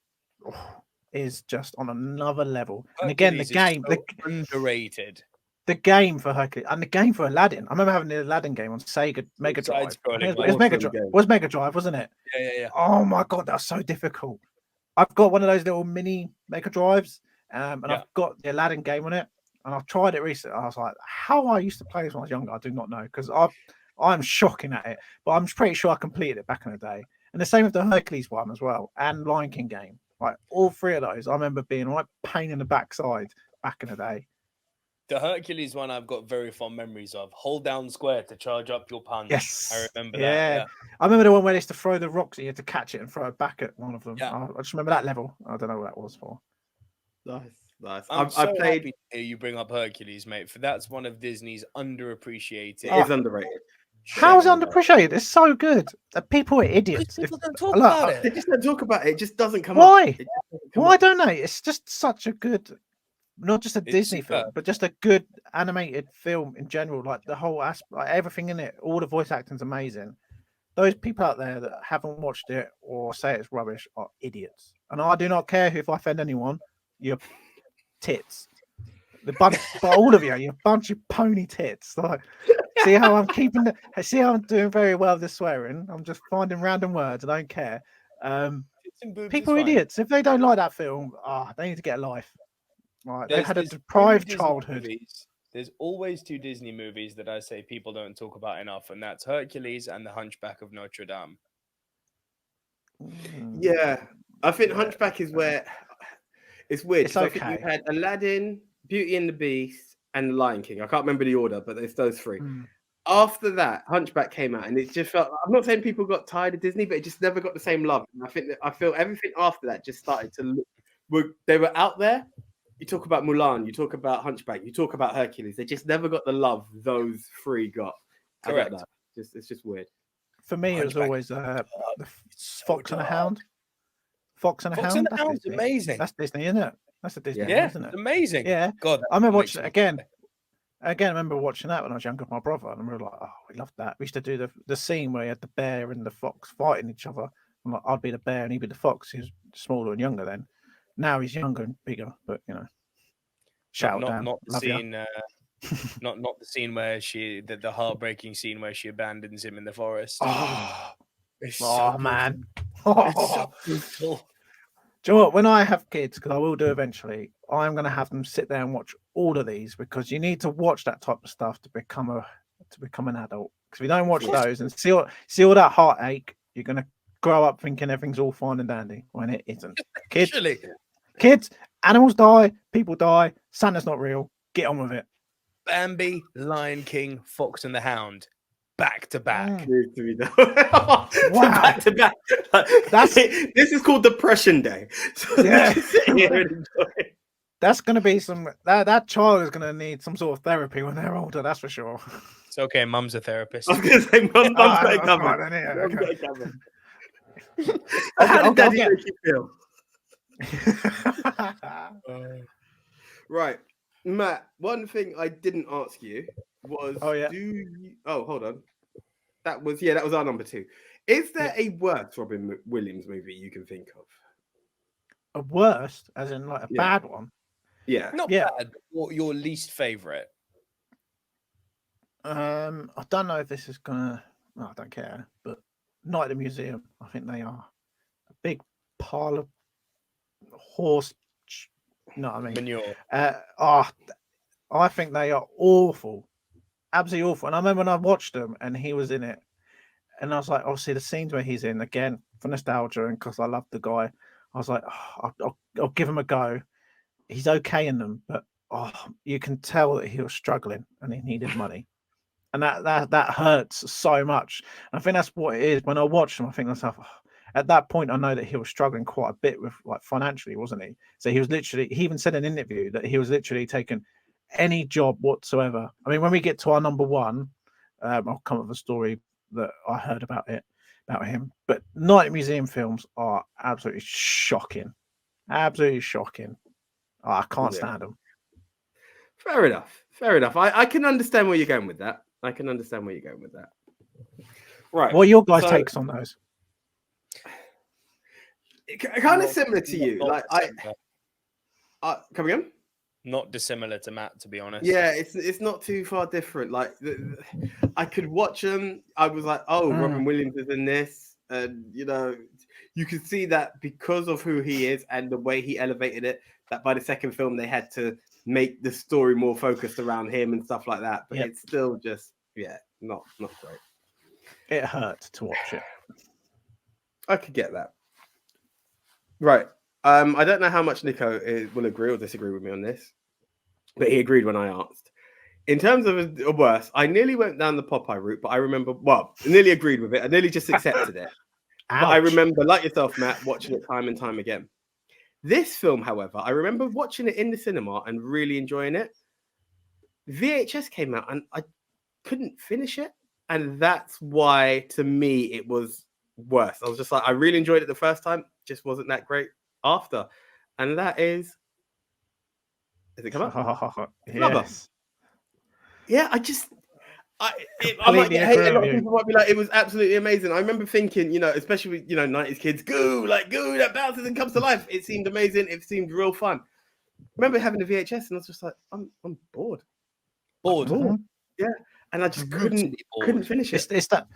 is just on another level. And again, the game, underrated. The game for Hercules and the game for Aladdin. I remember having the Aladdin game on Sega Mega Drive. It was Mega Drive, wasn't it? Yeah. Oh my god, that's so difficult. I've got one of those little mini Mega Drives, and I've got the Aladdin game on it. And I've tried it recently. I was like, how I used to play this when I was younger, I do not know, because I'm shocking at it. But I'm pretty sure I completed it back in the day. And the same with the Hercules one as well, and Lion King game. Like all three of those, I remember being like pain in the backside back in the day. The Hercules one I've got very fond memories of. Hold down square to charge up your punch. Yes. I remember that. Yeah. I remember the one where they used to throw the rocks and you had to catch it and throw it back at one of them. Yeah. I just remember that level. I don't know what that was for. Nice. I'm so happy to hear you bring up Hercules, mate, for that's one of Disney's underappreciated. It is underrated. How is it underappreciated? It's so good. People are idiots. People don't talk about it. They just don't talk about it. It just doesn't come Why? up. Why don't they? It's just such a good, not just a Disney film, but just a good animated film in general. Like the whole aspect, like everything in it, all the voice acting's amazing. Those people out there that haven't watched it or say it's rubbish are idiots. And I do not care if I offend anyone. You're tits. But all of you're a bunch of pony tits. Like, see how I'm doing very well with the swearing. I'm just finding random words. I don't care. People are idiots. If they don't like that film, they need to get a life. Right, they had a deprived childhood. There's always two Disney movies that I say people don't talk about enough, and that's Hercules and The Hunchback of Notre Dame. Yeah, I think Hunchback is where it's weird. It's okay. I think you had Aladdin, Beauty and the Beast, and The Lion King. I can't remember the order, but it's those three. After that, Hunchback came out, and it just felt. I'm not saying people got tired of Disney, but it just never got the same love. And I feel everything after that just started to look. They were out there. You talk about Mulan, you talk about Hunchback, you talk about Hercules. They just never got the love those three got. Correct. It's just weird. For me, Hunchback. It was always the Fox and a Hound. Fox and a Hound. Fox and the Hound's amazing. That's Disney, isn't it? That's a Disney, isn't it? Amazing. Yeah. God, I remember watching it again. I remember watching that when I was younger with my brother, and we were like, we loved that. We used to do the scene where you had the bear and the fox fighting each other. I'm like, I'd be the bear and he'd be the fox. He was smaller and younger then. Now he's younger and bigger, but shout down. Not the scene. Not the scene where the heartbreaking scene where she abandons him in the forest. Man. It's so brutal. Do you know what? When I have kids, because I will do eventually, I'm going to have them sit there and watch all of these, because you need to watch that type of stuff to become an adult. Because if you don't watch those and see all that heartache, you're going to grow up thinking everything's all fine and dandy when it isn't. Kids, animals die, people die, Santa's not real. Get on with it. Bambi, Lion King, Fox and the Hound, back to back. Wow. Back to back. This is called Depression Day. So that's going to be that child is going to need some sort of therapy when they're older. That's for sure. It's okay. Mum's a therapist. I was going to say, Mum's got it covered. How did Daddy make you feel? Right, Matt, one thing I didn't ask you was hold on. That was our number 2. Is there a worst Robin Williams movie you can think of? A worst, as in like a bad one? Yeah. Not bad. What your least favorite? I don't know if this is gonna I don't care, but Night at the Museum, I think they are a big pile of horse, you know what I mean? Manure. I think they are awful, absolutely awful. And I remember when I watched them and he was in it, and I was like, obviously the scenes where he's in, again for nostalgia and because I love the guy, I was like, I'll give him a go. He's okay in them, but you can tell that he was struggling and he needed money. And that hurts so much. And I think that's what it is. When I watch them, I think to myself, at that point, I know that he was struggling quite a bit with like financially, wasn't he? So he was literally, he even said in an interview that he was literally taking any job whatsoever. I mean, when we get to our number one, I'll come up with a story that I heard about him. But Night Museum films are absolutely shocking. Absolutely shocking. Oh, I can't stand them. Fair enough. I can understand where you're going with that. Right. What are your guys' takes on those? Kind of similar to you. Like come again? Not dissimilar to Matt, to be honest. Yeah, it's not too far different. Like I could watch them. I was like, oh, Robin Williams is in this, and you could see that because of who he is and the way he elevated it. That by the second film they had to make the story more focused around him and stuff like that. But it's still just not great. It hurt to watch it. I could get that. Right. I don't know how much Nico will agree or disagree with me on this, but he agreed when I asked. In terms of a worse, I nearly went down the Popeye route, but I remember, I nearly agreed with it. I nearly just accepted it. But I remember, like yourself, Matt, watching it time and time again. This film, however, I remember watching it in the cinema and really enjoying it. VHS came out and I couldn't finish it. And that's why, to me, it was worse. I was just like, I really enjoyed it the first time, just wasn't that great after. And that is it come up? Yes. Yeah, a lot of people might be like, it was absolutely amazing. I remember thinking, especially with 90s kids, goo that bounces and comes to life. It seemed amazing. It seemed real fun. I remember having the VHS and I was just like, I'm bored. Yeah. And I just couldn't finish it. It's that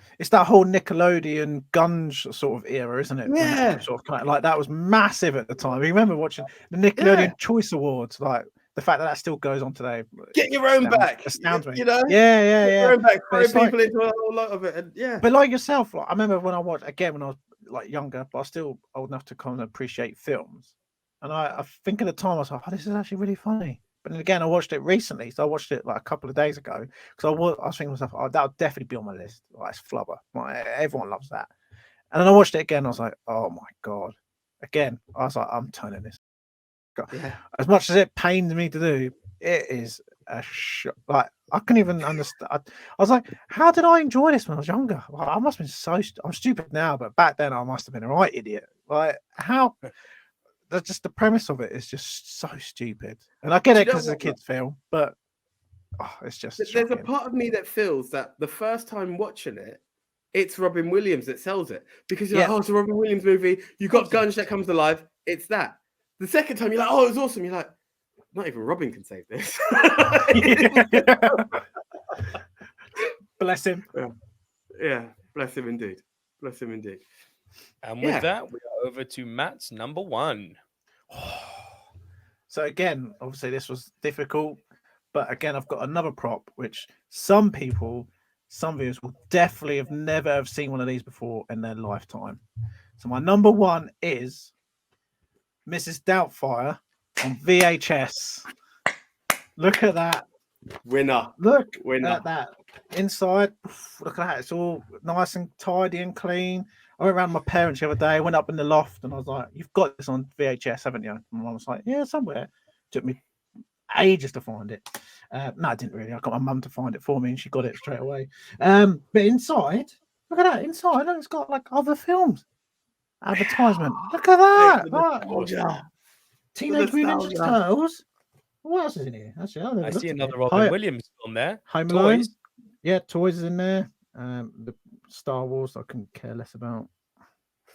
whole Nickelodeon Gunge sort of era, isn't it? Yeah. Sort of kind of, like that was massive at the time. I remember watching the Nickelodeon Choice Awards, like the fact that still goes on today. Get your own back. Astounds me. Yeah. Get your own back. Throw people into a whole lot of it. And, But like yourself, like, I remember when I watched again when I was like younger, but I was still old enough to kind of appreciate films. And I think at the time I was like, oh, this is actually really funny. But then again, I watched it recently, so I watched it like a couple of days ago because I was thinking to myself, oh, that would definitely be on my list. Like, it's flubber. Like, everyone loves that. And then I watched it again. I was like, oh my god! Again, I was like, I'm turning this. Yeah. As much as it pains me to do, it is a shock. Like I couldn't even understand. I was like, how did I enjoy this when I was younger? Like, I must have been I'm stupid now, but back then I must have been a right idiot. Like how? That's just the premise of it is just so stupid, and I get it because it's a kids' film, but it's just. There's shocking. a part of me that feels that the first time watching it, it's Robin Williams that sells it because you're like, oh, it's a Robin Williams movie. You got Gunge that comes alive. It's that. The second time you're like, oh, it was awesome. You're like, not even Robin can save this. Bless him. Yeah, bless him indeed. And with that, we are over to Matt's number one. So again, obviously this was difficult, but again, I've got another prop, which some viewers will definitely have never have seen one of these before in their lifetime. So my number one is Mrs. Doubtfire on VHS. Look at that. Winner. Look at that. Inside, look at that. It's all nice and tidy and clean. I went around with my parents the other day, went up in the loft, and I was like, you've got this on VHS, haven't you? And I was like, yeah, somewhere. Took me ages to find it. No, I didn't really. I got my mum to find it for me, and she got it straight away. But inside, look at that. Inside, look, it's got like other films. Advertisement. Look at that. Teenage Mutant Ninja Turtles. What else is in here? Actually, I see another Robin Williams film there. Home Alone. Yeah, Toys is in there. The Star Wars I couldn't care less about.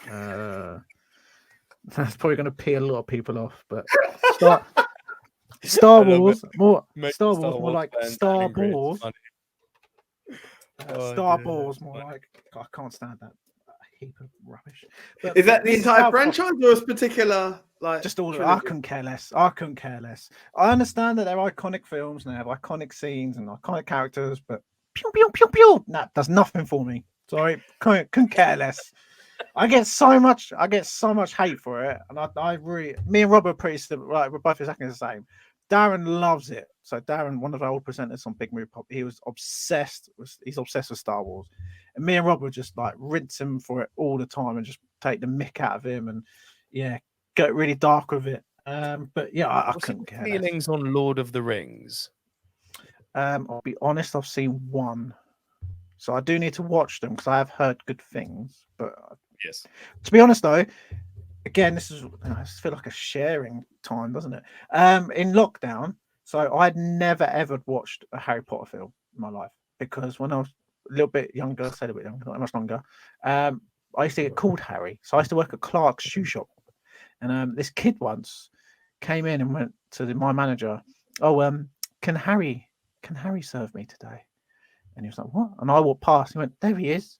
That's probably going to pee a lot of people off, but Star Wars more like Star Wars. Star Wars more like I can't stand that heap of rubbish. But is that the entire franchise or a particular like just all? I couldn't care less. I understand that they're iconic films and they have iconic scenes and iconic characters, but pew pew pew pew. That does nothing for me. Sorry, couldn't care less. I get so much hate for it, and I really, me and Rob are pretty similar. Right, we're both exactly the same. Darren loves it. So Darren, one of our old presenters on Big Movie Pop, he's obsessed with Star Wars. And me and Rob would just like rinse him for it all the time and just take the mick out of him and get really dark with it. But yeah, I couldn't care. Feelings on Lord of the Rings? I'll be honest, I've seen one. So I do need to watch them because I have heard good things. But yes, to be honest though, again, this feel like a sharing time, doesn't it? In lockdown, so I'd never ever watched a Harry Potter film in my life because when I was a little bit younger, not much longer, I used to get called Harry. So I used to work at Clark's shoe shop, and this kid once came in and went to my manager, "Oh, can Harry serve me today?" And he was like, "What?" And I walked past. He went, "There he is."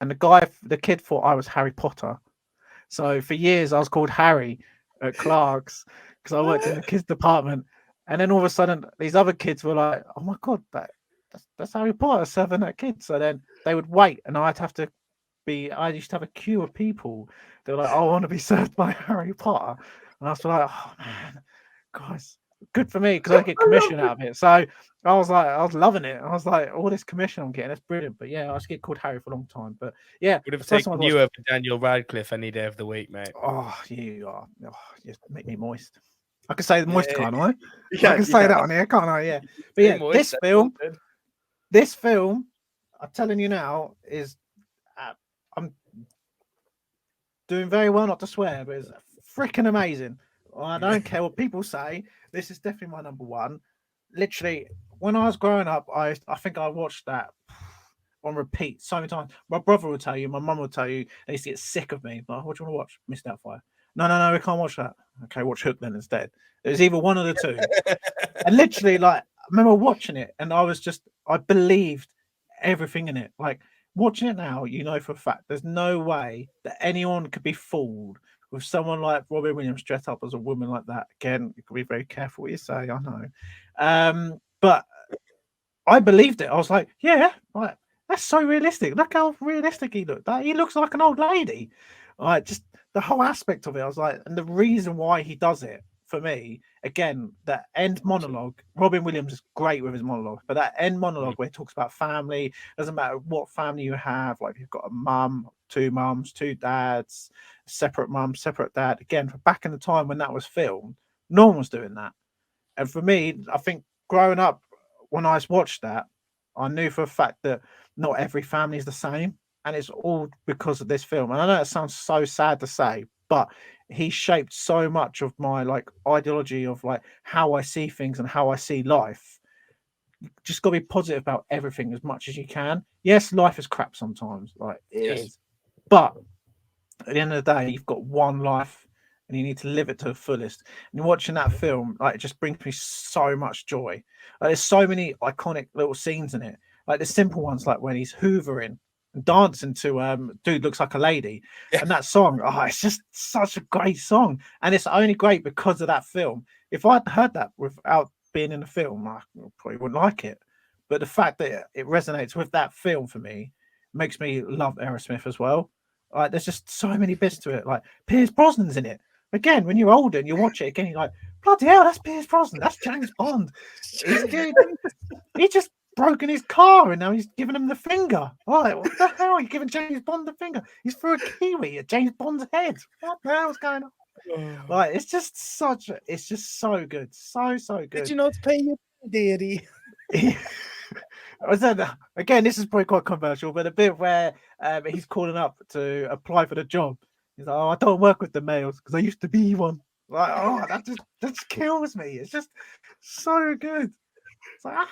And the kid thought I was Harry Potter. So for years I was called Harry at Clark's because I worked in the kids department. And then all of a sudden these other kids were like, "Oh my god, that's Harry Potter serving that kid." So then they would wait, and I used to have a queue of people. They were like, "Oh, I want to be served by Harry Potter," and I was like, "Oh man, guys, good for me because I get commission out of it." So I was loving it. I was like, all this commission I'm getting, that's brilliant. But yeah, I used to get called Harry for a long time. But yeah, would have taken you over Daniel Radcliffe any day of the week, mate. Oh, you just make me moist. I can say the moist, can't I? Yeah, I can say that on here, can't I? Yeah. But yeah, moist, this film, I'm telling you now, is I'm doing very well not to swear, but it's freaking amazing. I don't care what people say. This is definitely my number one. Literally, when I was growing up, I think I watched that on repeat so many times. My brother would tell you, my mum would tell you, they used to get sick of me. Like, what do you want to watch? Miss Doubtfire. No, we can't watch that. Okay, watch Hook then instead. It was either one of the two. And literally, like, I remember watching it and I believed everything in it. Like, watching it now, you know for a fact, there's no way that anyone could be fooled with someone like Robin Williams dressed up as a woman like that. Again, you can be very careful what you say, I know. But I believed it. I was like, yeah, like, that's so realistic. Look how realistic he looked. He looks like an old lady. Like, just the whole aspect of it. I was like, and the reason why he does it for me, again, that end monologue. Robin Williams is great with his monologue, but that end monologue where he talks about family, doesn't matter what family you have. Like, if you've got a mum, two mums, two dads, separate mum, separate dad. Again, back in the time when that was filmed, no one was doing that. And for me, I think growing up, when I watched that, I knew for a fact that not every family is the same. And it's all because of this film. And I know it sounds so sad to say, but he shaped so much of my like ideology of like how I see things and how I see life. You just got to be positive about everything as much as you can. Yes, life is crap sometimes, like it is. But at the end of the day, you've got one life and you need to live it to the fullest. And watching that film, like, it just brings me so much joy. Like, there's so many iconic little scenes in it. Like the simple ones, like when he's hoovering and dancing to Dude Looks Like a Lady. And that song, it's just such a great song. And it's only great because of that film. If I'd heard that without being in the film, I probably wouldn't like it. But the fact that it resonates with that film for me makes me love Aerosmith as well. Like, there's just so many bits to it. Like, Pierce Brosnan's in it. Again, when you're older and you watch it again, you're like, bloody hell, that's Pierce Brosnan. That's James Bond. He just broken his car and now he's giving him the finger. Like, what the hell? He's giving James Bond the finger. He's threw a kiwi at James Bond's head. What the hell's going on? Like, it's just so good. So good. Did you not pay your deity? Again, this is probably quite controversial, but a bit where he's calling up to apply for the job. He's like, "Oh, I don't work with the males because I used to be one." Like, that just kills me. It's just so good. It's like,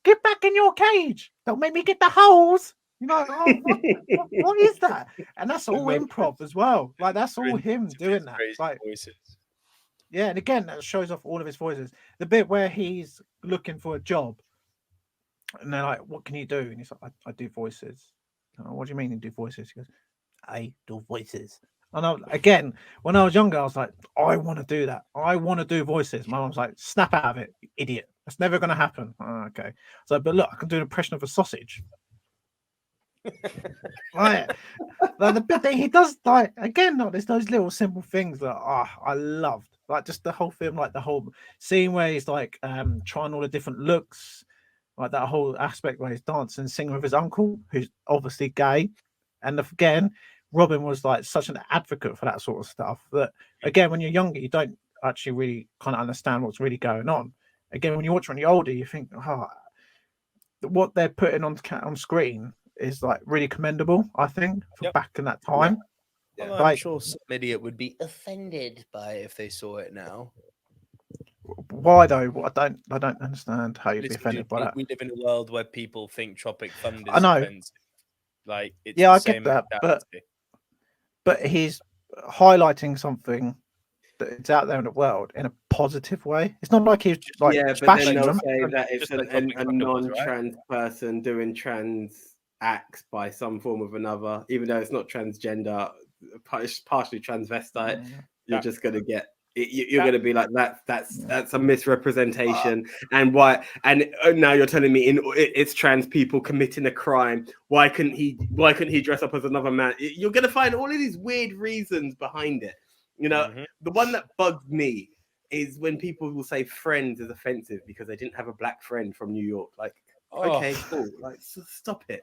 get back in your cage. Don't make me get the holes. You know, what is that? And that's all improv as well. Like, that's all him doing that. Like, voices. Yeah, and again, that shows off all of his voices. The bit where he's looking for a job, and they're like, "What can you do?" And he's like, I do voices. What do you mean you do voices? He goes, I do voices. And again, when I was younger, I was like, I want to do that. I want to do voices. My mom's like, snap out of it, you idiot. That's never going to happen. Okay. So, but look, I can do an impression of a sausage. Like the bit that he does, like, again, there's those little simple things that I loved. Like just the whole film, like the whole scene where he's like trying all the different looks, like that whole aspect where he's dancing and singing with his uncle, who's obviously gay. And again, Robin was like such an advocate for that sort of stuff that again, when you're younger, you don't actually really kind of understand what's really going on. Again, when you watch when you're older, you think, oh, what they're putting on screen is like really commendable, I think, for back in that time. Yeah. Well, I'm sure some idiot would be offended by it if they saw it now. Why though? I don't understand how you'd be offended by that. We live in a world where people think Tropic Thunder I is know. offensive. Like, it's yeah, the I same get that, but he's highlighting something that's out there in the world in a positive way. It's not like he's like but then they'll them. say that it's a non-trans person doing trans acts by some form of another, even though it's not transgender, partially transvestite. You're just gonna get. You're going to be like that's a misrepresentation, and why? And now you're telling me it's trans people committing a crime. Why couldn't he dress up as another man? You're going to find all of these weird reasons behind it. You know, the one that bugs me is when people will say Friends is offensive because they didn't have a black friend from New York. Like, okay, cool. Like, stop it.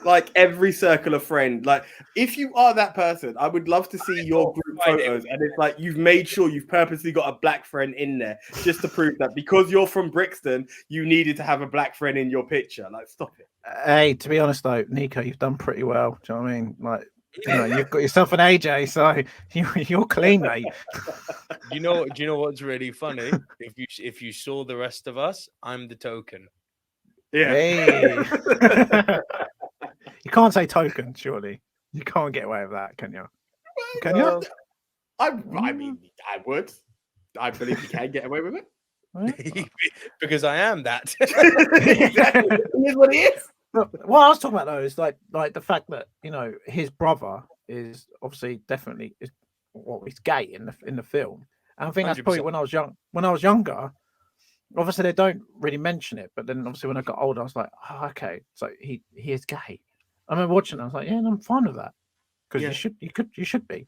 Like every circle of friend, like if you are that person, I would love to see your group photos, and it's like you've made sure you've purposely got a black friend in there just to prove that because you're from Brixton, you needed to have a black friend in your picture. Like, stop it. Hey, to be honest though, Nico, you've done pretty well. Do you know what I mean? Like, you know, you've got yourself an AJ, so you're clean, mate. Do you know what's really funny? If you saw the rest of us, I'm the token. Yeah. Hey. You can't say token, surely. You can't get away with that, can you? Can you? I mean, I would. I believe you can get away with it. Because I am that. Exactly. It is what it is. What I was talking about though is like the fact that, you know, his brother is obviously definitely he's gay in the film. And I think that's 100%. probably when I was younger. Obviously they don't really mention it, but then obviously when I got older, I was like, oh, okay, so he is gay. I remember watching it, I was like, yeah, and I'm fine with that. Because you should be.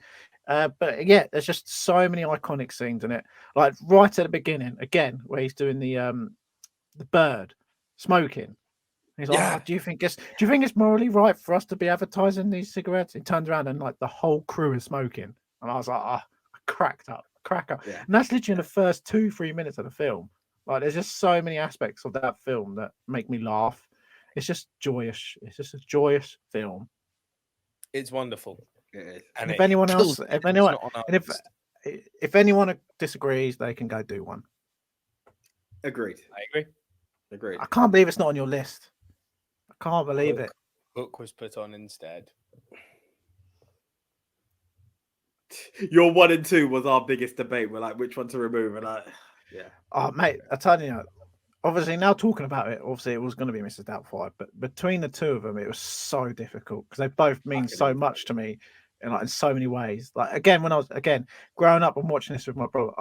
But yeah, there's just so many iconic scenes in it. Like right at the beginning, again, where he's doing the bird smoking. He's like, oh, do you think it's morally right for us to be advertising these cigarettes? He turns around and like the whole crew is smoking. And I was like, I crack up. Yeah. And that's literally in the first 2-3 minutes of the film. Like there's just so many aspects of that film that make me laugh. It's just joyous. It's just a joyous film. It's wonderful. And if anyone disagrees, they can go do one. Agreed. I agree. I can't believe it's not on your list. I can't believe it. Hook was put on instead. Your 1 and 2 was our biggest debate. We're like, which one to remove? And yeah. Oh, mate, I tell you, obviously now talking about it, obviously it was going to be Mrs. Doubtfire, but between the two of them, it was so difficult because they both mean so much to me, in so many ways. Like again, when I was growing up and watching this with my brother,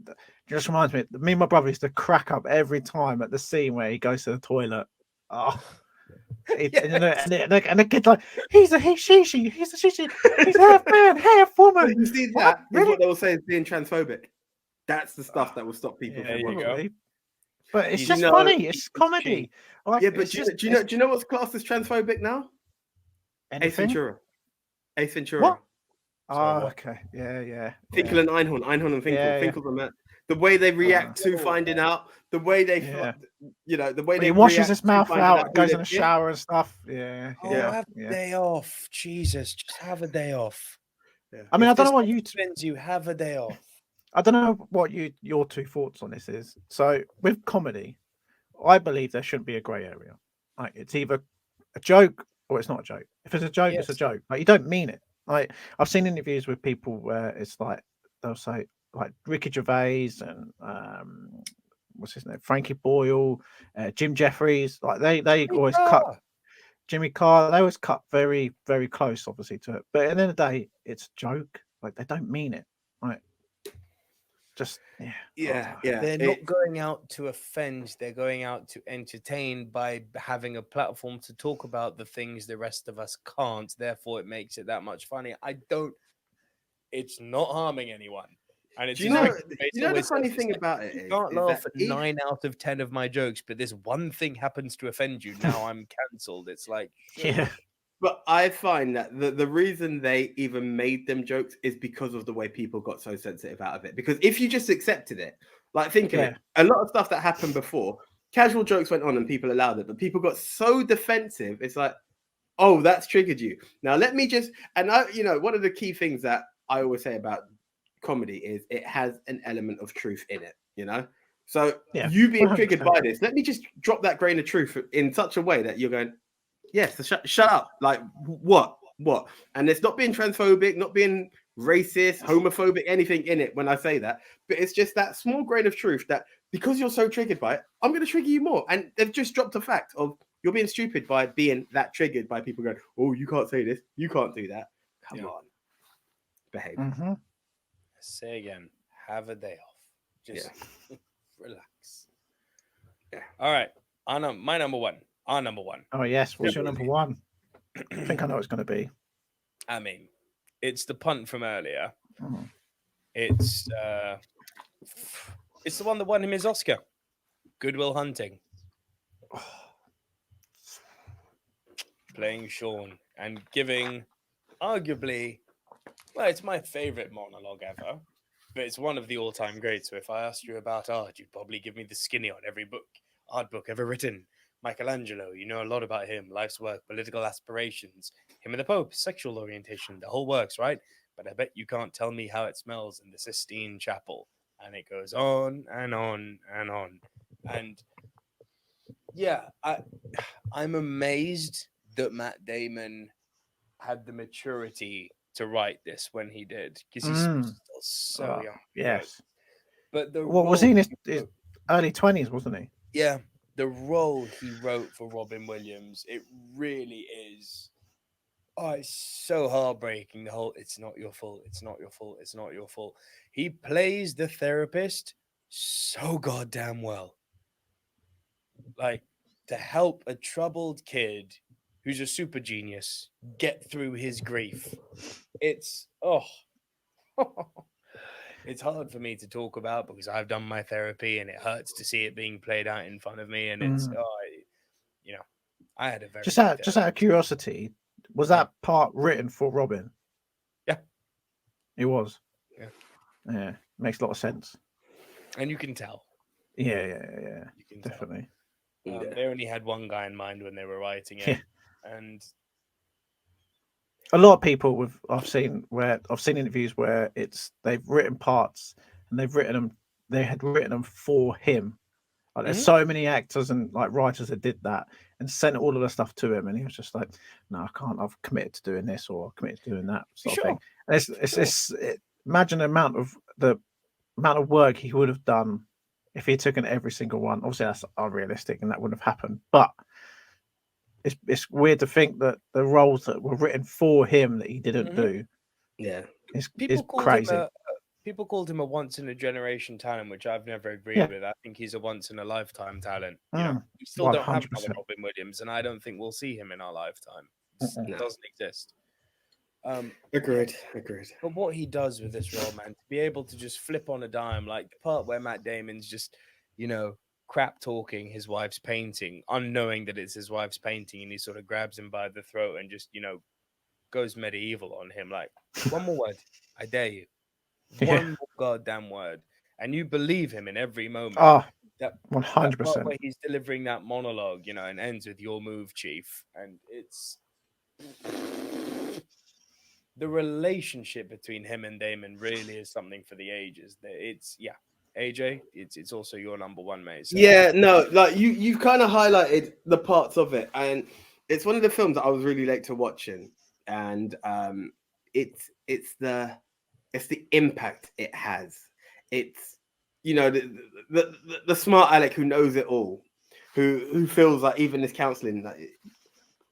it just reminds me. Me and my brother used to crack up every time at the scene where he goes to the toilet. And the kid's like, he's a she, he's half man, half woman. You see that? Really? What they will say is being transphobic. That's the stuff that will stop people from watching. But it's just funny. It's comedy. But do you know what's classed as transphobic now? Anything? Ace Ventura. What? Oh, okay. Yeah. Finkel and Einhorn and Finkel. Finkel's a man. The way they react to finding out, the way they, the way he washes his mouth out, goes in the shower and stuff. Yeah. Have a day off. Jesus, just have a day off. Yeah. I mean, I don't know what you have a day off. I don't know what your two thoughts on this is. So with comedy, I believe there shouldn't be a grey area. Like it's either a joke or it's not a joke. If it's a joke, it's a joke. Like you don't mean it. Like I've seen interviews with people where it's like they'll say like Ricky Gervais and what's his name, Frankie Boyle, Jim Jeffries. Like they always cut Jimmy Carr. They always cut very very close, obviously to it. But at the end of the day, it's a joke. Like they don't mean it. Like just they're not going out to offend, they're going out to entertain by having a platform to talk about the things the rest of us can't, therefore it makes it that much funnier. It's not harming anyone. And it's Do you know the funny thing about it is, you can't laugh at 9 out of 10 of my jokes, but this one thing happens to offend you. Now I'm cancelled. It's like, Yeah. But I find that the reason they even made them jokes is because of the way people got so sensitive out of it. Because if you just accepted it, like think of it, a lot of stuff that happened before, casual jokes went on and people allowed it, but people got so defensive. It's like, oh, that's triggered you. Now let me just, and one of the key things that I always say about comedy is it has an element of truth in it, So you being 100%. Triggered by this, let me just drop that grain of truth in such a way that you're going, yes, shut up. Like, what? And it's not being transphobic, not being racist, homophobic, anything in it when I say that. But it's just that small grain of truth that because you're so triggered by it, I'm going to trigger you more. And they've just dropped a fact of you're being stupid by being that triggered by people going, oh, you can't say this. You can't do that. Come on. Behave. Mm-hmm. Say again. Have a day off. Just relax. Yeah. All right. My number one. Our number one. Oh, yes. What's your number one? I think I know it's going to be. I mean, it's the punt from earlier. Oh. It's the one that won him his Oscar. Good Will Hunting. Playing Sean and giving, arguably, well, it's my favorite monologue ever, but it's one of the all-time greats. So if I asked you about art, you'd probably give me the skinny on every art book ever written. Michelangelo, you know a lot about him, life's work, political aspirations, him and the Pope, sexual orientation, the whole works, right? But I bet you can't tell me how it smells in the Sistine Chapel. And it goes on and on and on. And yeah, I'm amazed that Matt Damon had the maturity to write this when he did, because he's still so young. Yes. Right? But was he in his early 20s, wasn't he? Yeah. The role he wrote for Robin Williams, it really is. Oh, it's so heartbreaking. The whole, it's not your fault. It's not your fault. It's not your fault. He plays the therapist so goddamn well. Like, to help a troubled kid who's a super genius get through his grief. It's, it's hard for me to talk about because I've done my therapy and it hurts to see it being played out in front of me. And it's, I had a very just out of curiosity, was that part written for Robin? Yeah, it was. Yeah, makes a lot of sense. And you can tell. Yeah, you can definitely. They only had one guy in mind when they were writing it, and a lot of people I've seen interviews where they've written parts and they had written them for him. Like, there's so many actors and like writers that did that and sent all of the stuff to him, and he was just like, "No, I can't. I've committed to doing this or committed to doing that." Sort of thing. And imagine the amount of work he would have done if he had taken every single one. Obviously, that's unrealistic and that wouldn't have happened. But it's weird to think that the roles that were written for him that he didn't do, is crazy. People called him a once-in-a-generation talent, which I've never agreed with. I think he's a once-in-a-lifetime talent. We still 100%. Don't have another Robin Williams, and I don't think we'll see him in our lifetime. It doesn't exist. Agreed. But what he does with this role, man, to be able to just flip on a dime, like the part where Matt Damon's just, crap talking his wife's painting, unknowing that it's his wife's painting, and he sort of grabs him by the throat and just, goes medieval on him. Like, one more word, I dare you. One more goddamn word, and you believe him in every moment. That 100%. Where he's delivering that monologue, and ends with "Your move, Chief," and it's the relationship between him and Damon really is something for the ages. It's AJ, it's also your number one, mate. So. Yeah, no, like you've kind of highlighted the parts of it, and it's one of the films that I was really late to watching, and it's the impact it has. It's the smart Alec who knows it all, who feels like even this counselling, like,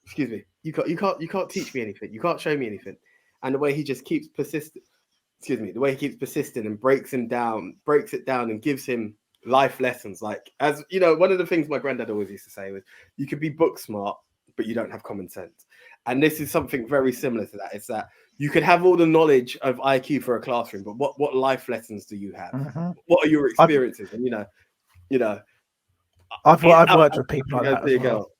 excuse me, you can't teach me anything, you can't show me anything, and the way he just keeps persisting. Excuse me, the way he keeps persisting and breaks it down and gives him life lessons. Like, as you know, one of the things my granddad always used to say was, you could be book smart, but you don't have common sense. And this is something very similar to that. It's that you can have all the knowledge of IQ for a classroom, but what life lessons do you have? Mm-hmm. What are your experiences? And I've worked with people like that as well.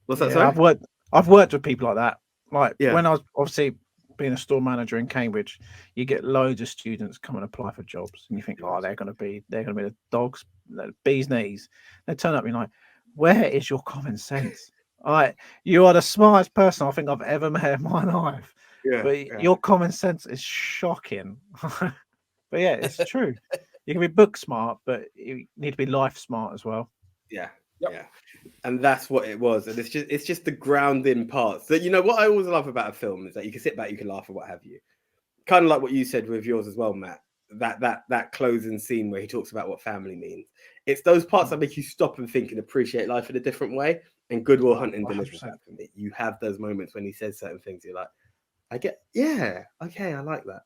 What's that? Sorry? I've worked with people like that. Like Yeah. when I was obviously being a store manager in Cambridge, you get loads of students come and apply for jobs, and you think, oh, they're gonna be the dogs, the bee's knees. They turn up, and you're like, where is your common sense? Like, you are the smartest person I think I've ever met in my life. Yeah. But your common sense is shocking. But yeah, it's true. You can be book smart, but you need to be life smart as well. Yeah. Yep. Yeah. And that's what it was. And it's just the grounding parts. So, what I always love about a film is that you can sit back, you can laugh, or what have you. Kind of like what you said with yours as well, Matt. That closing scene where he talks about what family means. It's those parts that make you stop and think and appreciate life in a different way. And Good Will Hunting delivers that for me. You have those moments when he says certain things, you're like, okay, I like that.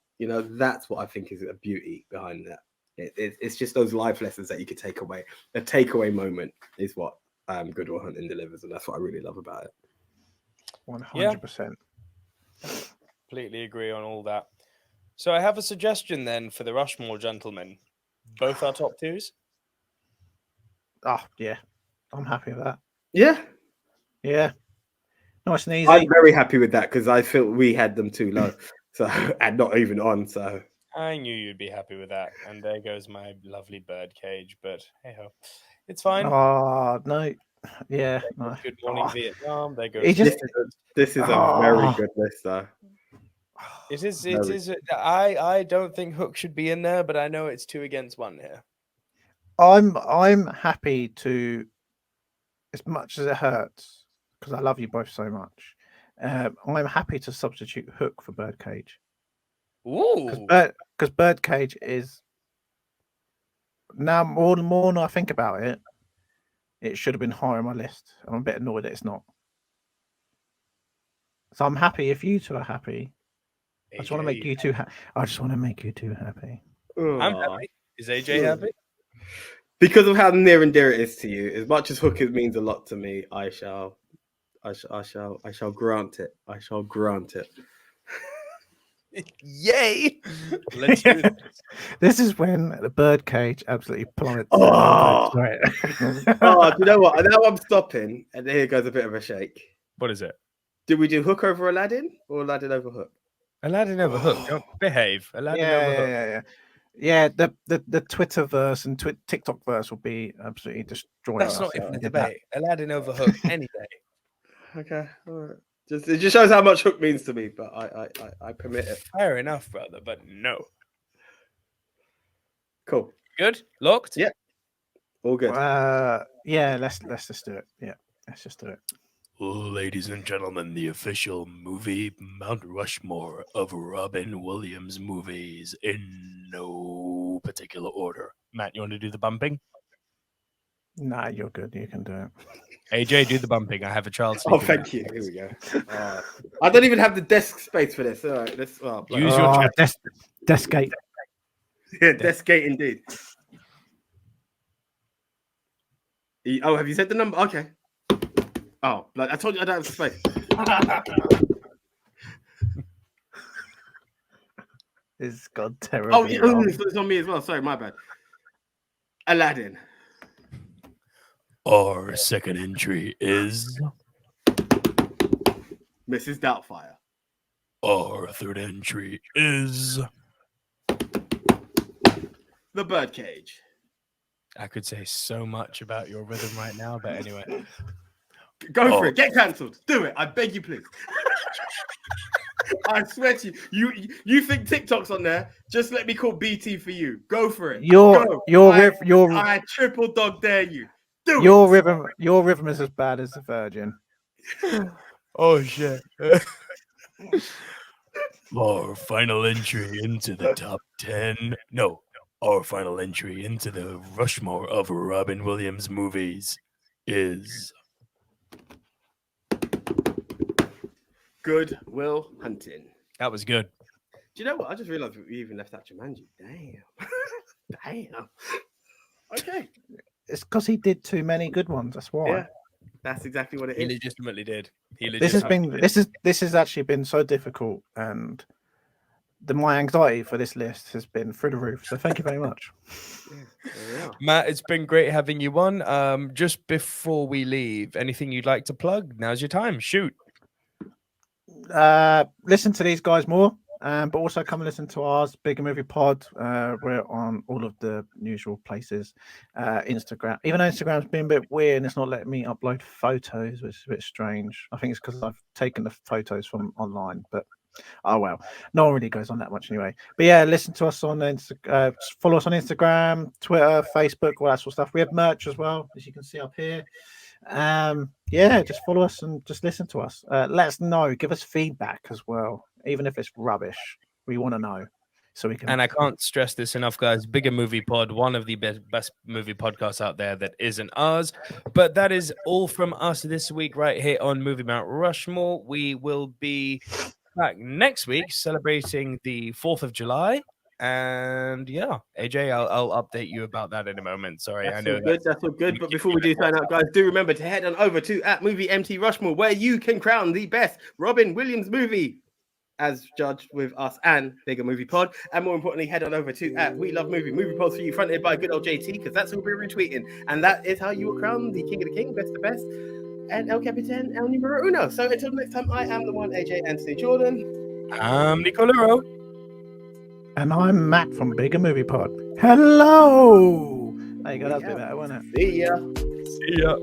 That's what I think is a beauty behind that. It's just those life lessons that you could take away. A takeaway moment is what Good Will Hunting delivers, and that's what I really love about it. 100%. Completely agree on all that. So I have a suggestion then for the Rushmore gentlemen. Both our top twos? Oh, yeah. I'm happy with that. Yeah. Yeah. Nice and easy. I'm very happy with that because I feel we had them too low. So and not even on. So I knew you'd be happy with that. And there goes my lovely Birdcage, but hey ho. It's fine. Oh no. Yeah. No. Good Morning Vietnam. There goes this is a very good list though. It is. I don't think Hook should be in there, but I know it's 2 against 1 here. I'm happy to, as much as it hurts, because I love you both so much. I'm happy to substitute Hook for Birdcage. Ooh. Because Birdcage is now more than I think about it, it should have been higher on my list. I'm a bit annoyed that it's not. So I'm happy if you two are happy. I just want to make you two happy. I just want to make you two happy. I'm happy. Is AJ happy? Because of how near and dear it is to you, as much as Hook means a lot to me, I shall grant it. I shall grant it. Yay! Let's do this. This is when the Birdcage absolutely plummets. Oh, do you know what? Now I'm stopping, and here goes a bit of a shake. What is it? Did we do Hook over Aladdin or Aladdin over Hook? Aladdin over Hook. Don't behave. Aladdin over Hook. Yeah. The Twitterverse and TikTok verse will be absolutely destroyed. That's not even a debate. Aladdin over Hook any day. Okay, all right. It just shows how much Hook means to me, but I permit it. Fair enough, brother, but no. Cool. Good? Locked? Yeah. All good. Yeah, let's just do it. Yeah, let's just do it. Ladies and gentlemen, the official movie Mount Rushmore of Robin Williams movies in no particular order. Matt, you want to do the bumping? Nah, you're good. You can do it. AJ, do the bumping. I have a child. Oh, thank you. Here we go. I don't even have the desk space for this. All right, let's use your chat. Deskgate. Yeah, Deskgate indeed. Oh, have you said the number? Okay. Oh, like I told you, I don't have space. It's got terrible. Oh, yeah, it's on me as well. Sorry, my bad. Aladdin. Our second entry is Mrs. Doubtfire. Our third entry is The Birdcage. I could say so much about your rhythm right now, but anyway. Go for it. Get cancelled. Do it. I beg you, please. I swear to you. You think TikTok's on there? Just let me call BT for you. Go for it. I triple dog dare you. Your rhythm is as bad as the Virgin. Oh shit. Our final entry into the top 10. No, our final entry into the Rushmore of Robin Williams movies is Good Will Hunting. That was good. Do you know what? I just realized we even left out Jumanji. Damn. Okay. It's because he did too many good ones. That's why. Yeah. That's exactly what it He is. legitimately did. This has actually been so difficult, and my anxiety for this list has been through the roof. So thank you very much. Matt, it's been great having you on. Just before we leave, anything you'd like to plug? Now's your time. Shoot. Listen to these guys more, but also come and listen to ours, Bigger Movie Pod. We're on all of the usual places. Instagram, even though Instagram's been a bit weird and it's not letting me upload photos, which is a bit strange. I think it's because I've taken the photos from online, but oh well, no one really goes on that much anyway. But yeah, listen to us on follow us on Instagram, Twitter, Facebook, all that sort of stuff. We have merch as well, as you can see up here. Yeah, just follow us and just listen to us. Let us know, give us feedback as well, even if it's rubbish. We want to know so we can. And I can't stress this enough, guys. Bigger Movie Pod, one of the best movie podcasts out there that isn't ours. But that is all from us this week, right here on Movie Mount Rushmore. We will be back next week celebrating the 4th of July. And yeah, AJ, I'll update you about that in a moment. Sorry, that's I know all good. That's all good. But before we do sign out, guys, do remember to head on over to @MovieMT Rushmore, where you can crown the best Robin Williams movie as judged with us and Bigger Movie Pod. And more importantly, head on over to We Love Movie Pods for you, fronted by good old JT, because that's who we're retweeting. And that is how you will crown the King of the King, best of best, and El Capitan, El Numero Uno. So until next time, I am the one, AJ Anthony Jordan. I'm Nicolero. And I'm Matt from Bigger Movie Pod. Hello! There you go, that's a bit better, wasn't it? See ya. See ya.